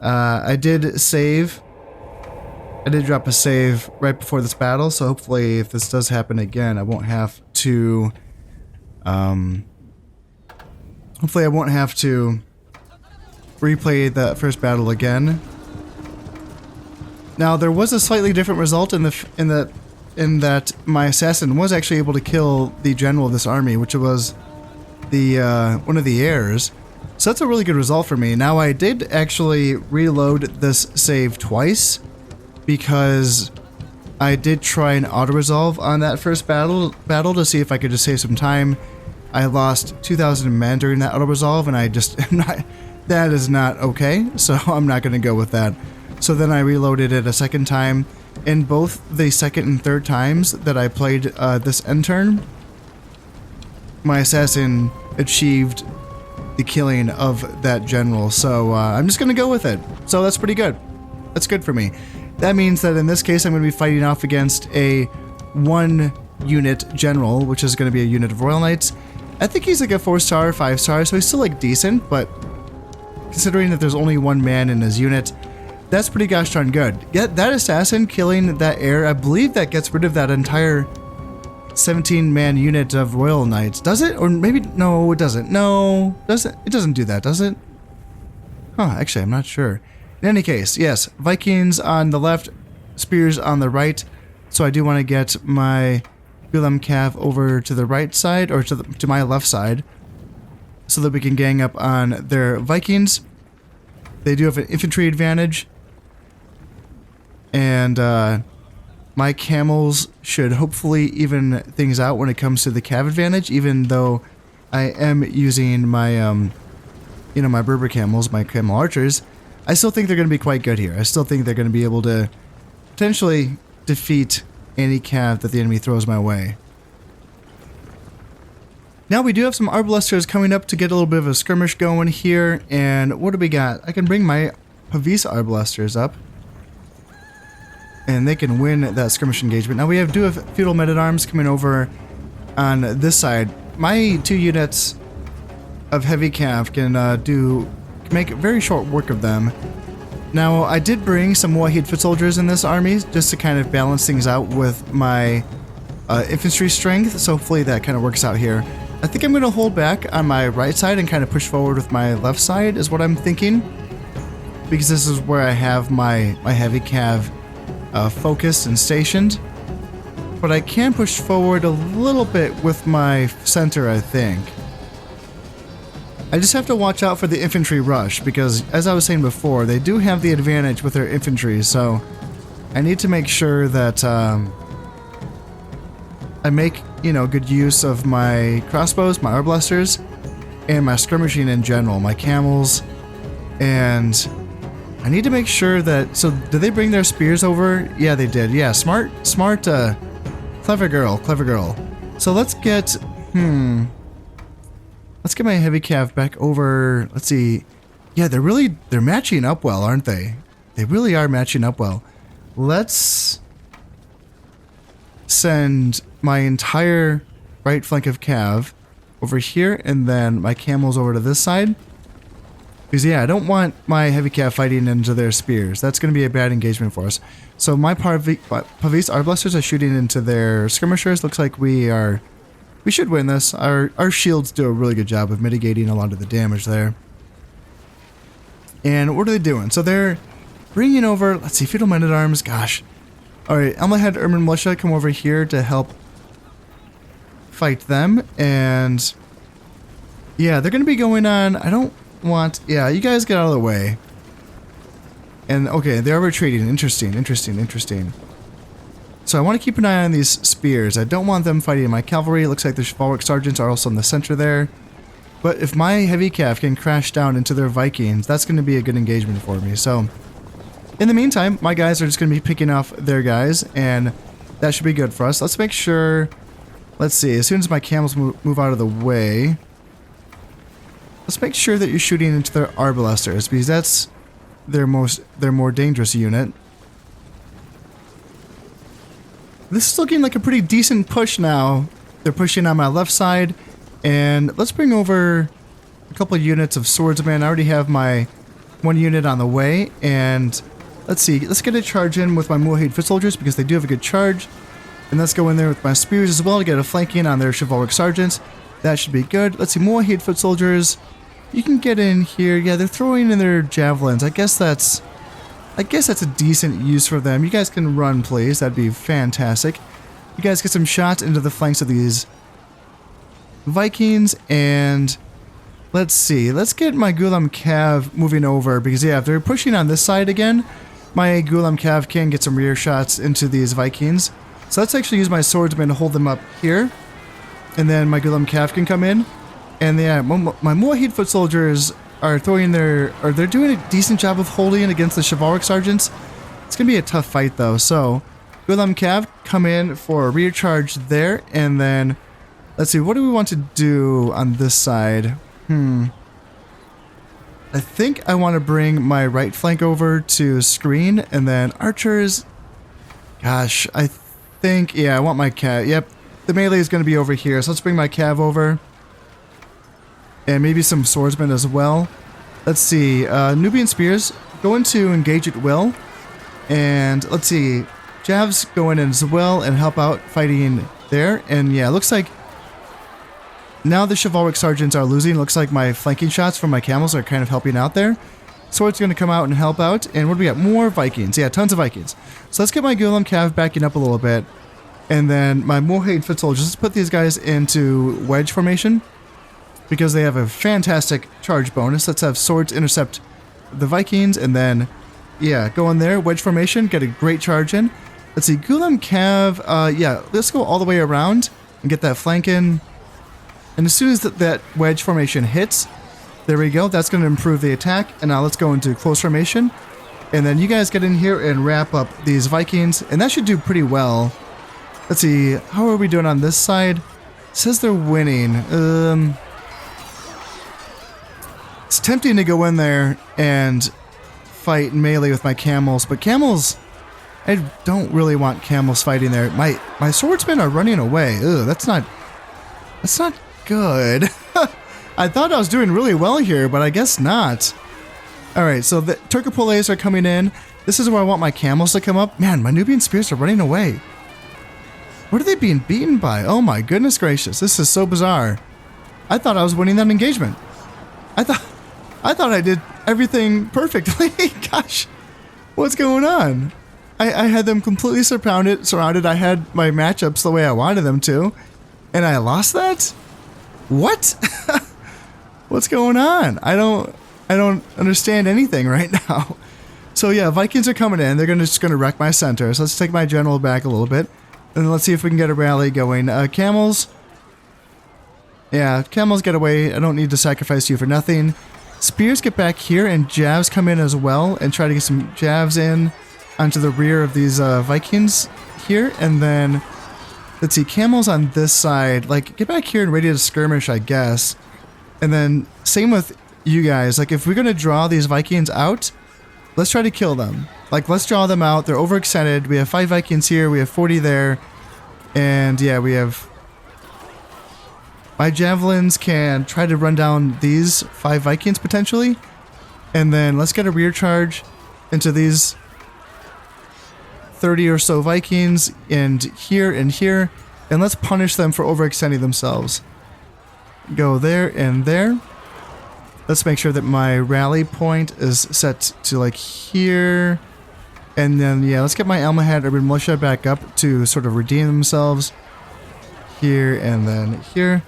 I did save. I did drop a save right before this battle, so hopefully if this does happen again, I won't have to hopefully I won't have to replay the first battle again. Now there was a slightly different result in that my assassin was actually able to kill the general of this army, which was the one of the heirs. So that's a really good result for me. Now I did actually reload this save twice because I did try an auto-resolve on that first battle to see if I could just save some time. I lost 2,000 men during that auto-resolve, and I just am not, that is not okay, so I'm not going to go with that. So then I reloaded it a second time, and both the second and third times that I played this end turn, my assassin achieved the killing of that general, so I'm just going to go with it. So that's pretty good. That's good for me. That means that in this case I'm going to be fighting off against a 1-unit general, which is going to be a unit of Royal Knights. I think he's like a 4-star, 5-star, so he's still like decent, but considering that there's only one man in his unit, that's pretty gosh darn good. Yet that assassin killing that heir, I believe that gets rid of that entire 17-man unit of Royal Knights. Does it? Or maybe, no, it doesn't. No, it doesn't do that, does it? Huh, actually, I'm not sure. In any case, yes, Vikings on the left, spears on the right, so I do want to get my Gulam Cav over to the right side, or to my left side, so that we can gang up on their Vikings. They do have an infantry advantage, and my camels should hopefully even things out when it comes to the Cav advantage, even though I am using my, my Berber camels, my camel archers. I still think they're going to be quite good here. I still think they're going to be able to potentially defeat any Cav that the enemy throws my way. Now we do have some Arbalesters coming up to get a little bit of a skirmish going here, and what do we got? I can bring my Pavis Arbalesters up, and they can win that skirmish engagement. Now we do have Feudal Men-at-Arms coming over on this side. My 2 units of Heavy Cav can make very short work of them. Now, I did bring some Wahid foot soldiers in this army just to kind of balance things out with my infantry strength, so hopefully that kind of works out here. I think I'm going to hold back on my right side and kind of push forward with my left side is what I'm thinking, because this is where I have my Heavy Cav focused and stationed. But I can push forward a little bit with my center, I think. I just have to watch out for the infantry rush, because as I was saying before, they do have the advantage with their infantry, so I need to make sure that I make, good use of my crossbows, my arbalesters, and my skirmishing in general, my camels, and I need to make sure that, so did they bring their spears over? Yeah, they did. Yeah, smart, clever girl. So let's get, let's get my Heavy Cav back over. Let's see. Yeah, they're matching up well, aren't they? They really are matching up well. Let's send my entire right flank of Cav over here, and then my camels over to this side. Because yeah, I don't want my Heavy Cav fighting into their spears. That's going to be a bad engagement for us. So my Pavis Arbalesters are shooting into their skirmishers. Looks like we should win this. Our shields do a really good job of mitigating a lot of the damage there. And what are they doing? So they're bringing over, let's see, Feudal Men-at-Arms. Gosh. Alright, Almohad Urban Militia come over here to help fight them. And yeah, they're going to be going on, I don't want... Yeah, you guys get out of the way. And, okay, they're retreating. Interesting, interesting, interesting. So I want to keep an eye on these spears. I don't want them fighting my cavalry. It looks like the chivalric sergeants are also in the center there. But if my heavy cav can crash down into their Vikings, that's going to be a good engagement for me. So, in the meantime, my guys are just going to be picking off their guys, and that should be good for us. Let's make sure... Let's see, as soon as my camels move out of the way, let's make sure that you're shooting into their arbalesters, because that's their more dangerous unit. This is looking like a pretty decent push now. They're pushing on my left side, and let's bring over a couple of units of swordsmen. I already have my one unit on the way, and let's see, let's get a charge in with my Almohad foot soldiers because they do have a good charge. And let's go in there with my spears as well to get a flanking on their chivalric sergeants. That should be good. Let's see, Almohad foot soldiers. You can get in here. Yeah, they're throwing in their javelins. I guess that's a decent use for them. You guys can run, please. That'd be fantastic. You guys get some shots into the flanks of these Vikings, and let's see. Let's get my Gulam Cav moving over because, yeah, if they're pushing on this side again, my Gulam Cav can get some rear shots into these Vikings. So let's actually use my swordsman to hold them up here. And then my Gulam Cav can come in. And yeah, my Almohad foot soldiers are they're doing a decent job of holding it against the chivalric sergeants. It's going to be a tough fight though. So Gulam Cav, come in for a rear charge there. And then, let's see, what do we want to do on this side? I think I want to bring my right flank over to screen. And then archers, gosh, I think, yeah, I want my cav. Yep, the melee is going to be over here, so let's bring my cav over. And maybe some swordsmen as well. Let's see, Nubian spears, go into engage at will. And let's see, Javs go in as well and help out fighting there. And yeah, it looks like now the chivalric sergeants are losing. It looks like my flanking shots from my camels are kind of helping out there. Sword's going to come out and help out. And what do we got? More Vikings. Yeah, tons of Vikings. So let's get my Gulam Cav backing up a little bit. And then my Almohad foot soldiers. Let's put these guys into wedge formation because they have a fantastic charge bonus. Let's have swords intercept the Vikings. And then, yeah, go in there. Wedge formation. Get a great charge in. Let's see. Gulam Cav. Yeah, let's go all the way around and get that flank in. And as soon as that wedge formation hits, there we go. That's going to improve the attack. And now let's go into close formation. And then you guys get in here and wrap up these Vikings. And that should do pretty well. Let's see. How are we doing on this side? It says they're winning. It's tempting to go in there and fight melee with my camels. But camels, I don't really want camels fighting there. My swordsmen are running away. Ugh, that's not good. I thought I was doing really well here, but I guess not. Alright, so the Turcopoles are coming in. This is where I want my camels to come up. Man, my Nubian spears are running away. What are they being beaten by? Oh my goodness gracious, this is so bizarre. I thought I was winning that engagement. I thought I did everything perfectly. Gosh, what's going on? I had them completely surrounded. I had my matchups the way I wanted them to, and I lost that? What? What's going on? I don't understand anything right now. So yeah, Vikings are coming in. They're just gonna wreck my center. So let's take my general back a little bit. And let's see if we can get a rally going. Camels. Yeah, camels get away. I don't need to sacrifice you for nothing. Spears get back here, and Javs come in as well and try to get some Javs in onto the rear of these Vikings here. And then, let's see, camels on this side. Like, get back here and ready to skirmish, I guess. And then, same with you guys. Like, if we're going to draw these Vikings out, let's try to kill them. Like, let's draw them out. They're overextended. We have 5 Vikings here. We have 40 there. And, yeah, we have... My javelins can try to run down these 5 Vikings, potentially. And then, let's get a rear charge into these 30 or so Vikings. And here. And let's punish them for overextending themselves. Go there and there. Let's make sure that my rally point is set to like here. And then, yeah, let's get my Almohad Urban Militia back up to sort of redeem themselves. Here and then here.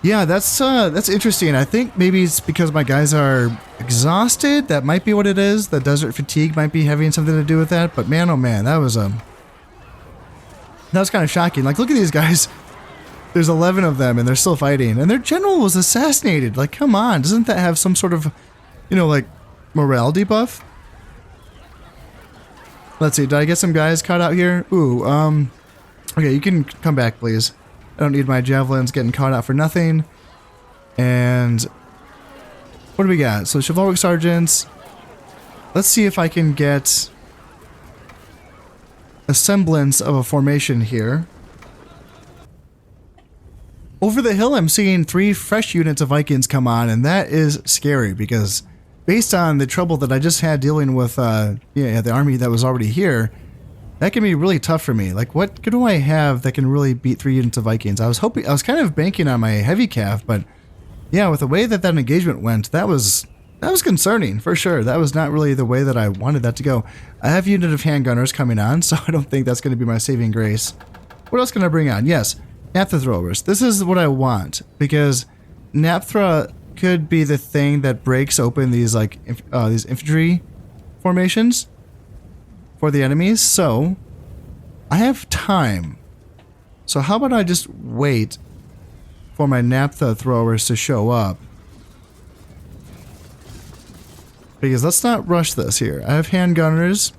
Yeah, that's interesting. I think maybe it's because my guys are exhausted. That might be what it is. The desert fatigue might be having something to do with that. But man, oh man, that was kind of shocking. Like, look at these guys. There's 11 of them, and they're still fighting. And their general was assassinated. Like, come on, doesn't that have some sort of, like morale debuff? Let's see. Did I get some guys caught out here? Ooh, okay, you can come back, please. I don't need my javelins getting caught out for nothing. And what do we got? So chivalric sergeants. Let's see if I can get a semblance of a formation here. Over the hill, I'm seeing 3 fresh units of Vikings come on, and that is scary because based on the trouble that I just had dealing with the army that was already here, that can be really tough for me. Like, what do I have that can really beat 3 units of Vikings? I was kind of banking on my heavy cav, but yeah, with the way that engagement went, that was concerning for sure. That was not really the way that I wanted that to go. I have a unit of handgunners coming on, so I don't think that's going to be my saving grace. What else can I bring on? Yes, naphtha throwers. This is what I want because naphtha could be the thing that breaks open these these infantry formations for the enemies. So I have time. So how about I just wait for my naphtha throwers to show up? Because let's not rush this here. I have handgunners.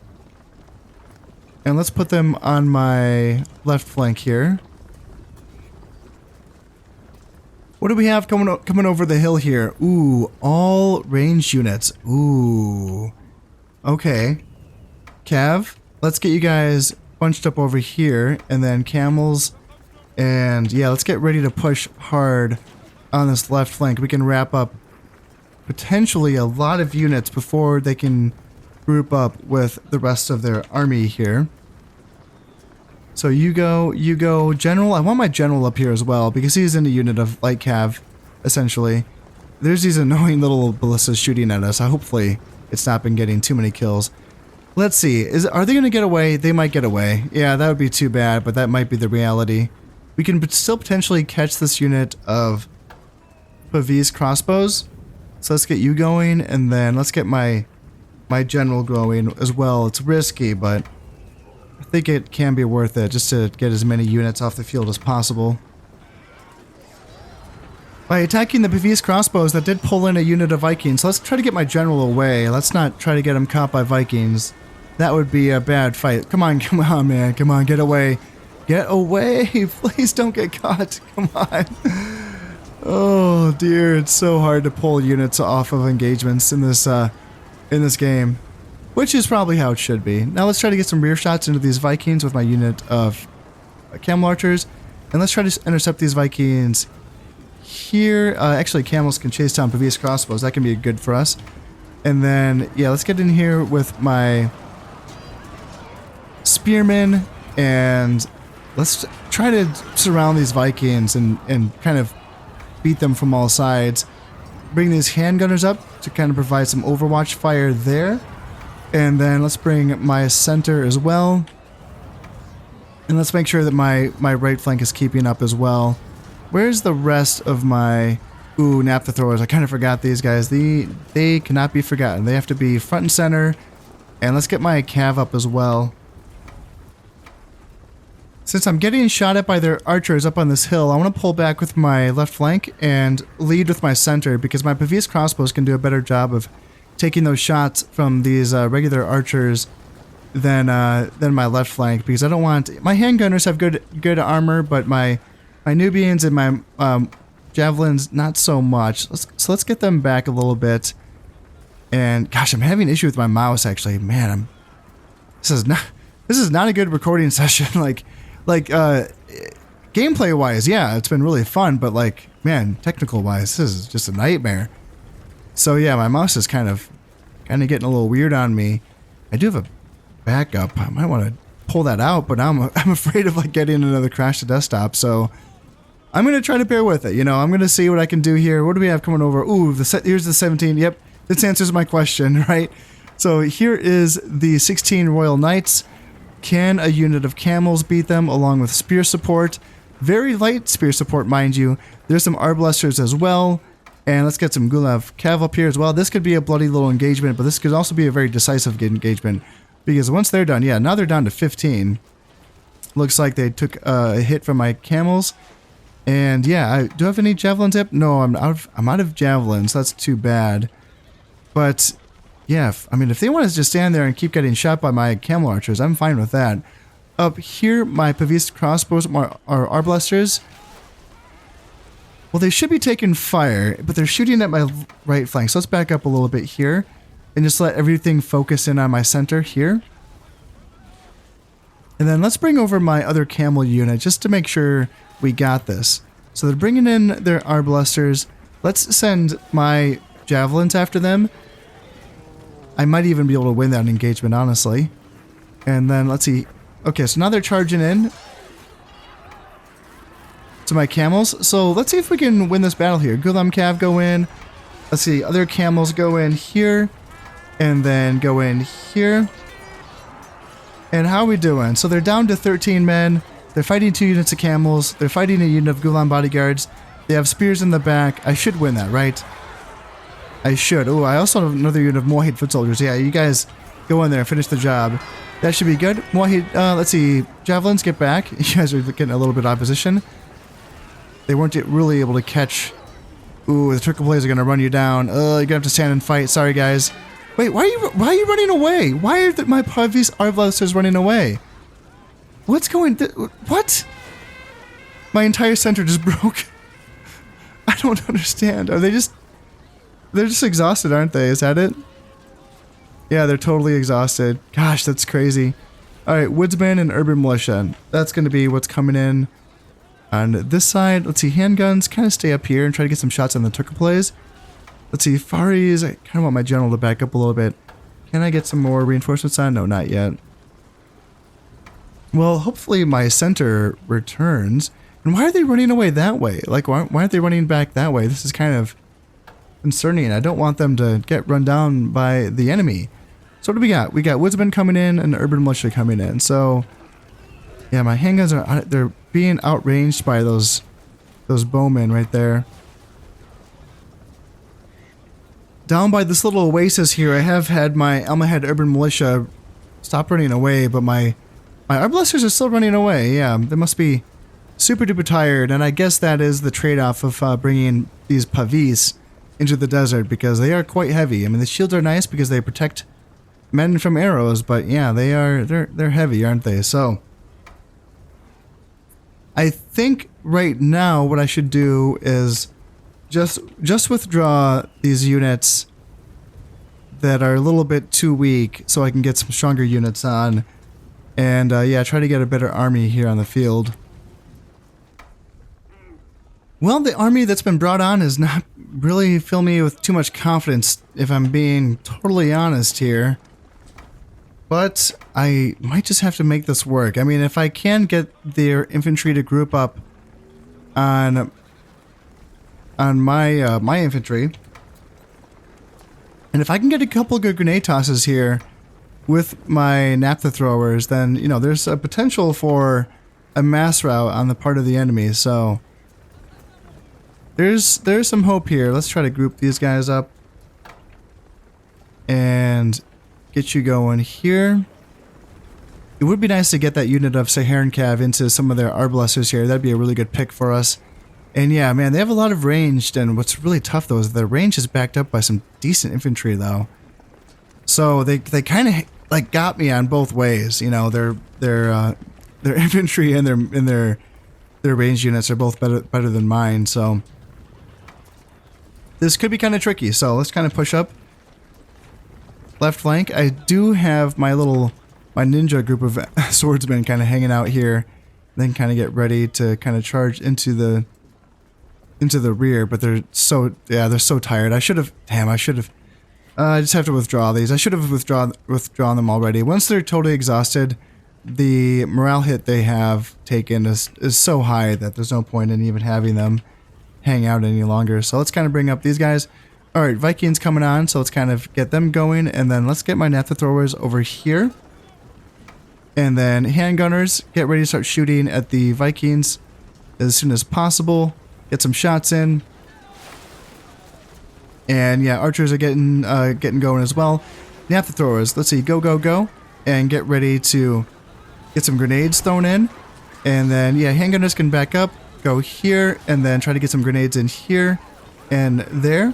And let's put them on my left flank here. What do we have coming over the hill here? Ooh, all ranged units. Ooh. Okay. Cav, let's get you guys bunched up over here. And then camels. And yeah, let's get ready to push hard on this left flank. We can wrap up potentially a lot of units before they can group up with the rest of their army here. So you go, general. I want my general up here as well because he's in a unit of light cav, essentially. There's these annoying little ballistas shooting at us. Hopefully it's not been getting too many kills. Let's see. Are they going to get away? They might get away. Yeah, that would be too bad, but that might be the reality. We can still potentially catch this unit of Pavese crossbows. So let's get you going, and then let's get my general going as well. It's risky, but I think it can be worth it just to get as many units off the field as possible. By attacking the Pavese crossbows, that did pull in a unit of Vikings. So let's try to get my general away. Let's not try to get him caught by Vikings. That would be a bad fight. Come on, man. Come on, get away. Get away. Please don't get caught. Come on. Oh dear, it's so hard to pull units off of engagements in this game, which is probably how it should be. Now let's try to get some rear shots into these Vikings with my unit of camel archers, and let's try to intercept these Vikings here. Actually, camels can chase down Pavese crossbows. That can be good for us. And then yeah, let's get in here with my spearmen, and let's try to surround these Vikings and kind of beat them from all sides. Bring these handgunners up to kind of provide some overwatch fire there. And then let's bring my center as well. And let's make sure that my right flank is keeping up as well. Where's the rest of my... Ooh, naphtha throwers. I kind of forgot these guys. They cannot be forgotten. They have to be front and center. And let's get my cav up as well. Since I'm getting shot at by their archers up on this hill, I want to pull back with my left flank and lead with my center because my Pavese crossbows can do a better job of taking those shots from these regular archers than my left flank, because I don't want... My handgunners have good armor, but my Nubians and my javelins not so much. So let's get them back a little bit. And gosh, I'm having an issue with my mouse actually. Man, this is not a good recording session. Like gameplay wise, yeah, it's been really fun, but like, man, technical wise, this is just a nightmare. So yeah, my mouse is kind of getting a little weird on me. I do have a backup. I might want to pull that out, but I'm afraid of like getting another crash to desktop. So I'm gonna try to bear with it. I'm gonna see what I can do here. What do we have coming over? Ooh, here's the 17. Yep, this answers my question, right? So here is the 16 Royal Knights. Can a unit of camels beat them along with spear support? Very light spear support, mind you. There's some arbalesters as well. And let's get some Gulav Cav up here as well. This could be a bloody little engagement, but this could also be a very decisive engagement. Because once they're done, yeah, now they're down to 15. Looks like they took a hit from my camels. And yeah, do I have any javelin tip? No, I'm out of javelins. That's too bad. But yeah, I mean, if they want to just stand there and keep getting shot by my camel archers, I'm fine with that. Up here, my Pavis crossbows are arbalesters. Well, they should be taking fire, but they're shooting at my right flank. So let's back up a little bit here and just let everything focus in on my center here. And then let's bring over my other camel unit just to make sure we got this. So they're bringing in their arbalesters. Let's send my javelins after them. I might even be able to win that engagement, honestly. And then let's see. Okay, so now they're charging in to my camels. So let's see if we can win this battle here. Gulam Cav go in. Let's see, other camels go in here. And then go in here. And how are we doing? So they're down to 13 men. They're fighting 2 units of camels. They're fighting a unit of Gulam bodyguards. They have spears in the back. I should win that, right? I should. Oh, I also have another unit of Almohad foot soldiers. Yeah, you guys go in there and finish the job. That should be good. Almohad, let's see. Javelins, get back. You guys are getting a little bit of opposition. They weren't really able to catch. Ooh, the trickle plays are going to run you down. You're going to have to stand and fight. Sorry, guys. Wait, why are you running away? Why are my Pavis arbalesters running away? What's going... What? My entire center just broke. I don't understand. Are they just... They're just exhausted, aren't they? Is that it? Yeah, they're totally exhausted. Gosh, that's crazy. Alright, woodsmen and urban militia. That's going to be what's coming in on this side. Let's see, handguns. Kind of stay up here and try to get some shots on the Turka plays. Let's see, Faris. I kind of want my general to back up a little bit. Can I get some more reinforcements on? No, not yet. Well, hopefully my center returns. And why are they running away that way? Like, why aren't they running back that way? This is kind of concerning. I don't want them to get run down by the enemy. So what do we got? We got woodsmen coming in and urban militia coming in. So, yeah, my handguns are... They're being outranged by those bowmen right there. Down by this little oasis here, I have had my Almohad urban militia stop running away, but my arbalesters are still running away. Yeah, they must be super duper tired, and I guess that is the trade-off of bringing these Pavis into the desert, because they are quite heavy. I mean, the shields are nice because they protect men from arrows, but yeah, they're heavy, aren't they? So I think right now what I should do is just withdraw these units that are a little bit too weak so I can get some stronger units on. And yeah, try to get a better army here on the field. Well, the army that's been brought on has not really filled me with too much confidence, if I'm being totally honest here. But I might just have to make this work. I mean, if I can get their infantry to group up on my my infantry, and if I can get a couple good grenade tosses here with my naphtha throwers, then, you know, there's a potential for a mass rout on the part of the enemy. So there's some hope here. Let's try to group these guys up and get you going here. It would be nice to get that unit of Saharan Cav into some of their arbalesters here. That'd be a really good pick for us. And yeah, man, they have a lot of ranged, and what's really tough though is their range is backed up by some decent infantry though. So they kind of like got me on both ways. You know, their infantry and their ranged units are both better than mine. So this could be kind of tricky. So let's kind of push up. Left flank. I do have my ninja group of swordsmen kind of hanging out here. Then kind of get ready to kind of charge into the rear, but they're so tired. I just have to withdraw these. I should have withdrawn them already. Once they're totally exhausted, the morale hit they have taken is so high that there's no point in even having them hang out any longer. So let's kind of bring up these guys. All right, Vikings coming on, so let's kind of get them going, and then let's get my naphtha throwers over here. And then handgunners, get ready to start shooting at the Vikings as soon as possible. get some shots in. And yeah, archers are getting going as well. Naphtha throwers, let's see, go, and get ready to get some grenades thrown in. And then yeah, handgunners can back up, go here, and then try to get some grenades in here and there.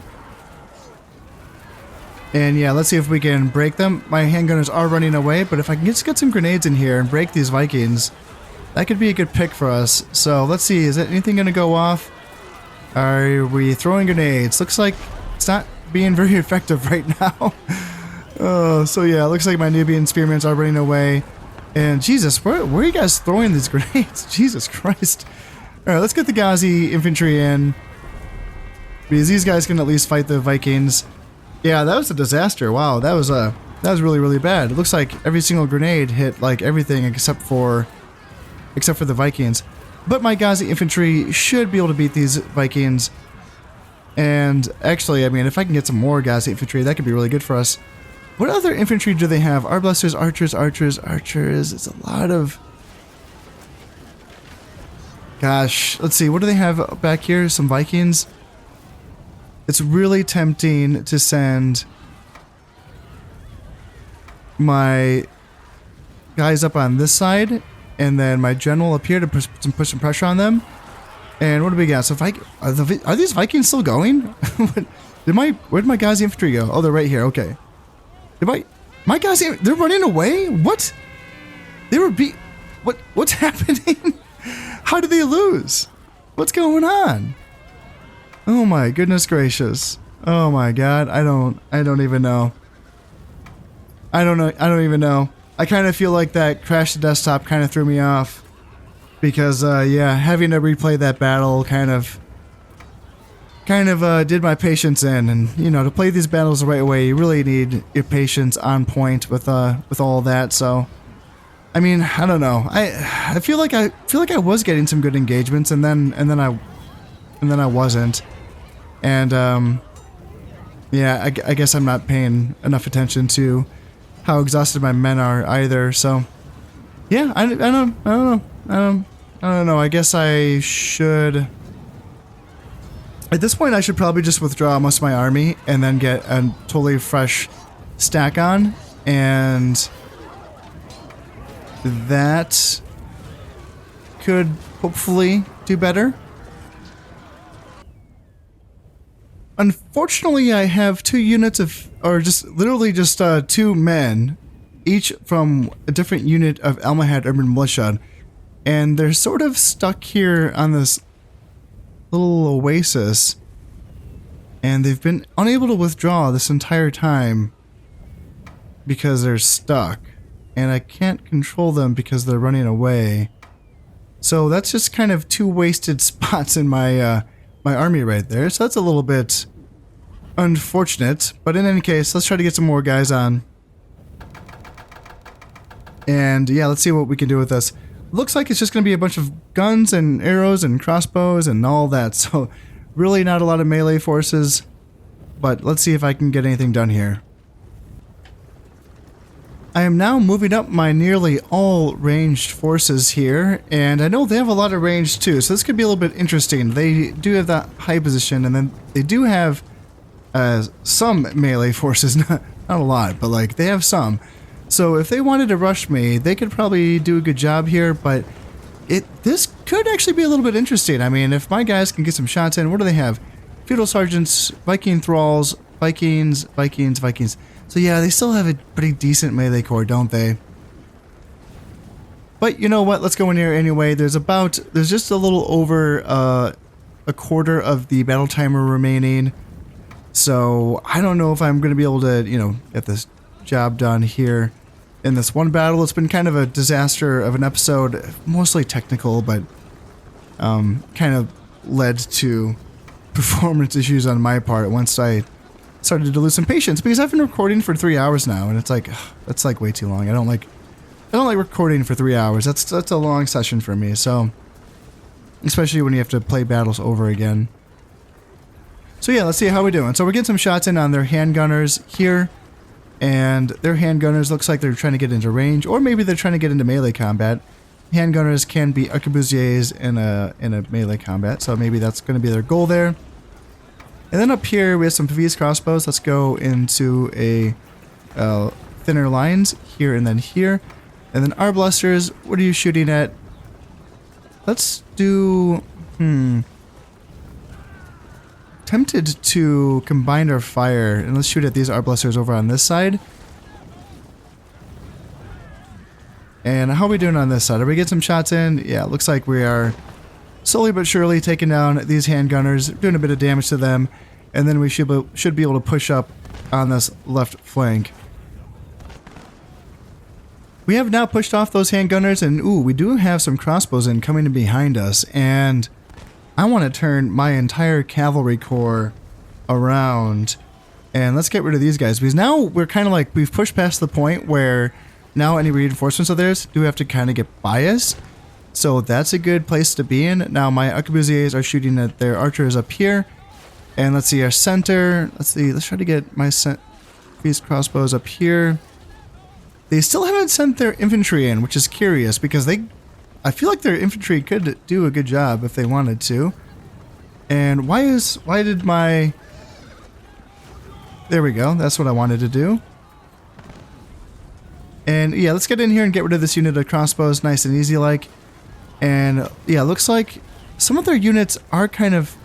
And yeah, let's see if we can break them. My handgunners are running away, but if I can just get some grenades in here and break these Vikings, that could be a good pick for us. So let's see, is anything going to go off? Are we throwing grenades? Looks like it's not being very effective right now. So yeah, it looks like my Nubian spearmen are running away. And Jesus, where are you guys throwing these grenades? Jesus Christ. Alright, let's get the Ghazi infantry in, because these guys can at least fight the Vikings. Yeah, that was a disaster. Wow, that was really, really bad. It looks like every single grenade hit like everything except for the Vikings. But my Ghazi infantry should be able to beat these Vikings. And actually, I mean, if I can get some more Ghazi infantry, that could be really good for us. What other infantry do they have? Arbalesters, archers. It's a lot of... Gosh, let's see. What do they have back here? Some Vikings? It's really tempting to send my guys up on this side and then my general up here to put some pressure on them. And what do we got? So are these Vikings still going? Where'd my Ghazi infantry go? Oh, they're right here. Okay. My Ghazi, they're running away? What? They were what's happening? How did they lose? What's going on? Oh my goodness gracious. Oh my god. I don't even know. I don't even know. I kind of feel like that Crash the Desktop kind of threw me off. Because, yeah, having to replay that battle kind of did my patience in. And, you know, to play these battles the right way, you really need your patience on point with all that. So, I mean, I don't know. I feel like I was getting some good engagements, and then I wasn't. And, yeah, I guess I'm not paying enough attention to how exhausted my men are either. So, yeah, I don't know. I guess I should... At this point, I should probably just withdraw most of my army and then get a totally fresh stack on. And that could hopefully do better. Unfortunately, I have two units of... Or just literally just 2 men, each from a different unit of Almohad Urban Militia. And they're sort of stuck here on this little oasis. And they've been unable to withdraw this entire time because they're stuck. And I can't control them because they're running away. So that's just kind of 2 wasted spots in my my army right there. So that's a little bit unfortunate. But in any case, let's try to get some more guys on. And yeah, let's see what we can do with this. Looks like it's just going to be a bunch of guns and arrows and crossbows and all that. So really not a lot of melee forces. But let's see if I can get anything done here. I am now moving up my nearly all ranged forces here. And I know they have a lot of range too. So this could be a little bit interesting. They do have that high position. And then they do have some melee forces. Not a lot, but like they have some. So if they wanted to rush me, they could probably do a good job here, but this could actually be a little bit interesting. I mean, if my guys can get some shots in, what do they have? Feudal Sergeants, Viking Thralls, Vikings. So yeah, they still have a pretty decent melee corps, don't they? But you know what? Let's go in here anyway. There's just a little over a quarter of the battle timer remaining. So I don't know if I'm going to be able to, you know, get this job done here in this one battle. It's been kind of a disaster of an episode, mostly technical, but kind of led to performance issues on my part once I started to lose some patience, because I've been recording for 3 hours now, and it's like, ugh, that's like way too long. I don't like recording for 3 hours. That's a long session for me. So especially when you have to play battles over again. So yeah, let's see how we're doing. So we're getting some shots in on their handgunners here. And their handgunners looks like they're trying to get into range, or maybe they're trying to get into melee combat. handgunners can beat arquebusiers in a melee combat, so maybe that's going to be their goal there. And then up here we have some Pavese crossbows. Let's go into a thinner lines here and then here. And then arblasters, what are you shooting at? Let's do... Tempted to combine our fire, and let's shoot at these arblasters over on this side. And how are we doing on this side? Are we getting some shots in? Yeah, it looks like we are slowly but surely taking down these handgunners, doing a bit of damage to them, and then we should be able to push up on this left flank. We have now pushed off those handgunners, and ooh, we do have some crossbows in coming in behind us, and I want to turn my entire cavalry corps around, and let's get rid of these guys, because now we're kind of like, we've pushed past the point where now any reinforcements of theirs do have to kind of get by us. So that's a good place to be in. Now my arquebusiers are shooting at their archers up here. And let's see our center. Let's try to get my these crossbows up here. They still haven't sent their infantry in, which is curious because I feel like their infantry could do a good job if they wanted to. And why did my... There we go. That's what I wanted to do. And yeah, let's get in here and get rid of this unit of crossbows nice and easy like. And yeah, looks like some of their units are kind of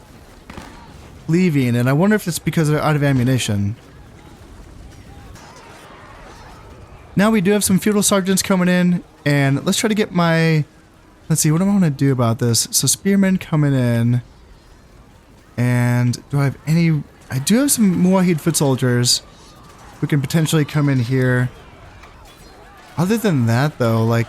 leaving, and I wonder if it's because they're out of ammunition. Now we do have some feudal sergeants coming in, and let's try to get my... Let's see, what do I want to do about this? So spearmen coming in, and do I have any... I do have some Muahid foot soldiers who can potentially come in here. Other than that, though, like...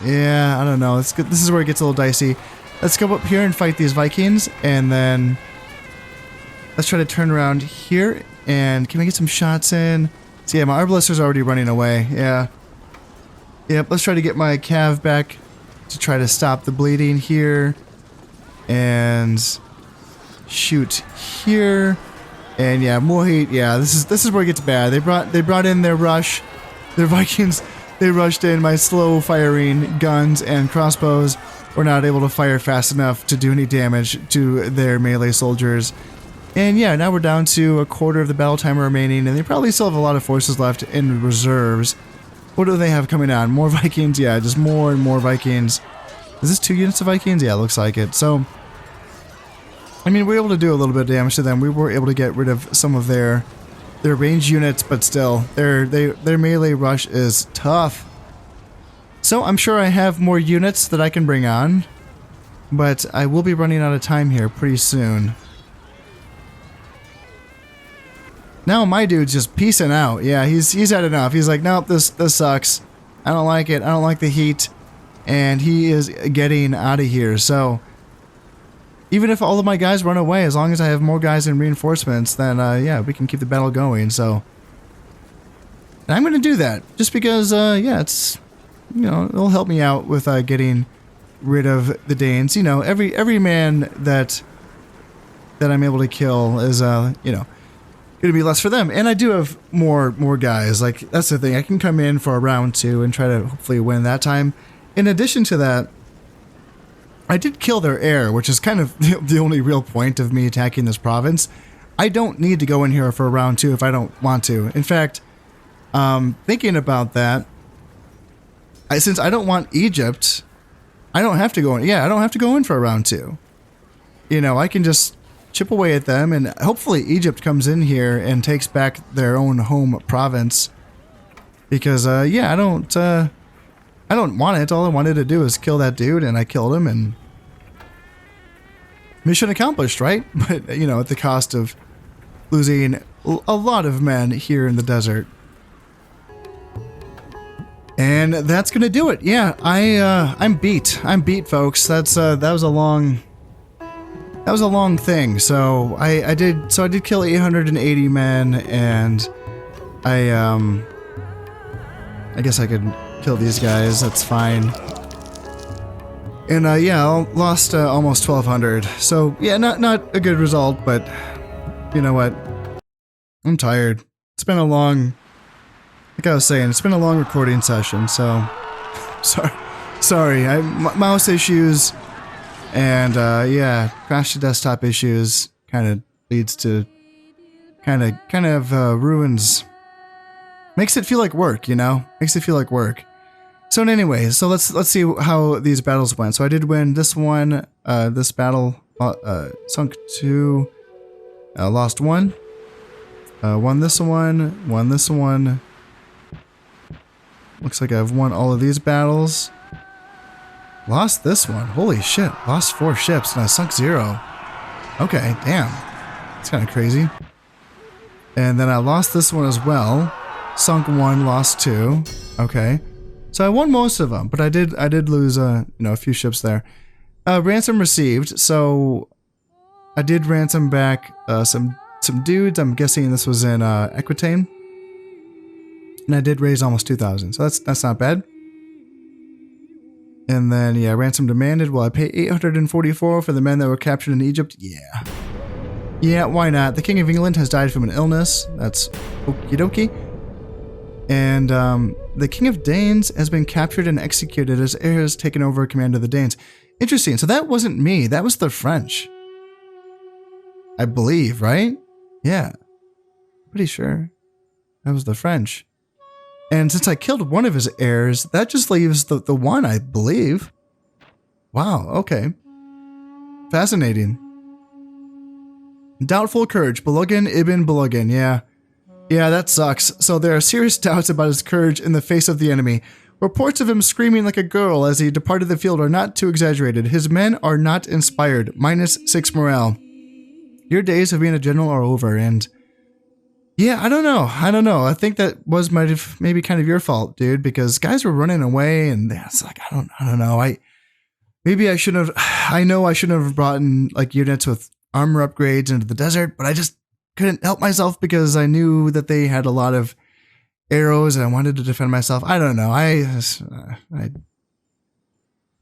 Yeah, I don't know. It's good. This is where it gets a little dicey. Let's go up here and fight these Vikings, and then let's try to turn around here, and can we get some shots in? So yeah, my arbalester's already running away. Yeah. Yep, let's try to get my cav back to try to stop the bleeding here, and shoot here, and yeah, Mohit. Yeah, this is where it gets bad. They brought in their rush, their Vikings. They rushed in. My slow firing guns and crossbows were not able to fire fast enough to do any damage to their melee soldiers. And yeah, now we're down to a quarter of the battle time remaining, and they probably still have a lot of forces left in reserves. What do they have coming on? More Vikings? Yeah, just more and more Vikings. Is this 2 units of Vikings? Yeah, it looks like it. So, I mean, we were able to do a little bit of damage to them. We were able to get rid of some of their ranged units, but still, their melee rush is tough. So I'm sure I have more units that I can bring on, but I will be running out of time here pretty soon. Now my dude's just peacing out. Yeah, he's had enough. He's like, nope, this sucks. I don't like it. I don't like the heat, and he is getting out of here. So even if all of my guys run away, as long as I have more guys and reinforcements, then yeah, we can keep the battle going. So and I'm going to do that just because, yeah, it's, you know, it'll help me out with getting rid of the Danes. You know, every man that I'm able to kill is, you know, going to be less for them. And I do have more guys. Like, that's the thing. I can come in for a round 2 and try to hopefully win that time. In addition to that, I did kill their heir, which is kind of the only real point of me attacking this province. I don't need to go in here for a round 2 if I don't want to. In fact, thinking about that, since I don't want Egypt, I don't have to go in. Yeah, I don't have to go in for a round 2. You know, I can just chip away at them, and hopefully Egypt comes in here and takes back their own home province. Because, yeah, I don't want it. All I wanted to do is kill that dude, and I killed him, and mission accomplished, right? But, you know, at the cost of losing a lot of men here in the desert. And that's gonna do it. Yeah, I'm beat. I'm beat, folks. That was a long thing. So I did kill 880 men, and I guess I could kill these guys. That's fine. And yeah, I lost almost 1,200. So yeah, not a good result, but you know what? I'm tired. It's been a long, like I was saying, it's been a long recording session. So sorry Sorry, mouse issues and yeah, crash to desktop issues kind of leads to kind of ruins. Makes it feel like work, you know? Makes it feel like work. So anyway, so let's see how these battles went. So I did win this one, this battle, sunk 2, lost 1, won this one. Looks like I've won all of these battles. Lost this one. Holy shit. Lost 4 ships and I sunk 0. Okay, damn. That's kind of crazy. And then I lost this one as well. Sunk 1, lost 2. Okay. So I won most of them, but I did lose you know, a few ships there. Ransom received. So I did ransom back some dudes. I'm guessing this was in Aquitaine. And I did raise almost 2,000. So that's not bad. And then, yeah, ransom demanded. Well, I pay 844 for the men that were captured in Egypt. Yeah. Yeah, why not? The King of England has died from an illness. That's okie dokie. And the King of Danes has been captured and executed as heir has taken over command of the Danes. Interesting. So that wasn't me. That was the French. I believe, right? Yeah. Pretty sure. That was the French. And since I killed one of his heirs, that just leaves the one, I believe. Wow, okay. Fascinating. Doubtful courage. Balogan ibn Balogan, yeah. Yeah, that sucks. So there are serious doubts about his courage in the face of the enemy. Reports of him screaming like a girl as he departed the field are not too exaggerated. His men are not inspired. -6 morale. Your days of being a general are over, and... yeah, I don't know. I think that was maybe kind of your fault, dude, because guys were running away and it's like, I don't know. Maybe I shouldn't have, I know I shouldn't have brought in like units with armor upgrades into the desert, but I just couldn't help myself because I knew that they had a lot of arrows and I wanted to defend myself. I don't know.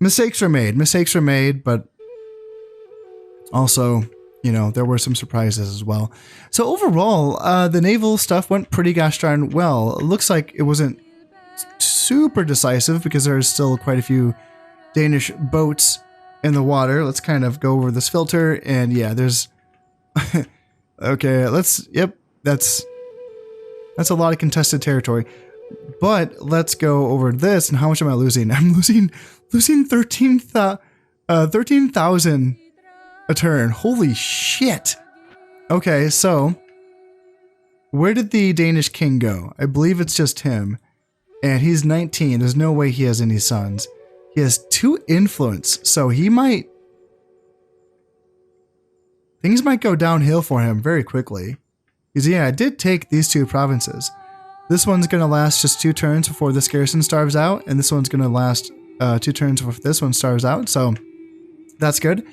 Mistakes were made, but also, you know, there were some surprises as well. So overall, the naval stuff went pretty gosh darn well. It looks like it wasn't super decisive because there's still quite a few Danish boats in the water. Let's kind of go over this filter, and yeah, there's... okay, yep, that's a lot of contested territory. But let's go over this, and how much am I losing? I'm losing 13,000 a turn. Holy shit. Okay, so where did the Danish king go? I believe it's just him. And he's 19. There's no way he has any sons. He has 2 influence, so he might... things might go downhill for him very quickly. Because yeah, I did take these 2 provinces. This one's going to last just 2 turns before this garrison starves out, and this one's going to last 2 turns before this one starves out, so that's good.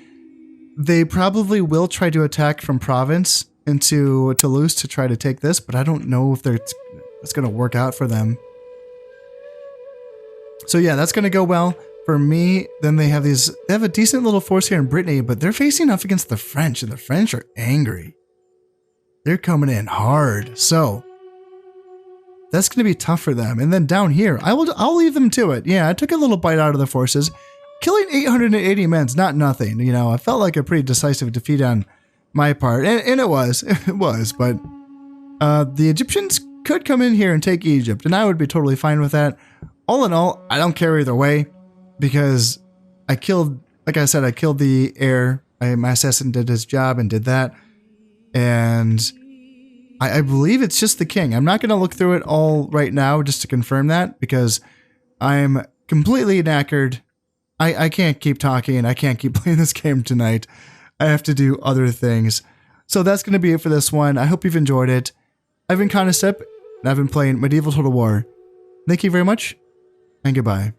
They probably will try to attack from province into Toulouse to try to take this, but I don't know if it's going to work out for them. So yeah, that's going to go well for me. Then they have a decent little force here in Brittany, but they're facing off against the French, and the French are angry. They're coming in hard, so that's going to be tough for them. And then down here, I'll leave them to it. Yeah, I took a little bite out of the forces. Killing 880 men's not nothing, you know. I felt like a pretty decisive defeat on my part, and it was, but the Egyptians could come in here and take Egypt, and I would be totally fine with that. All in all, I don't care either way, because I killed, like I said, I killed the heir. My assassin did his job and did that, and I believe it's just the king. I'm not going to look through it all right now just to confirm that, because I'm completely knackered. I can't keep talking. I can't keep playing this game tonight. I have to do other things. So that's going to be it for this one. I hope you've enjoyed it. I've been Conestep, and I've been playing Medieval Total War. Thank you very much, and goodbye.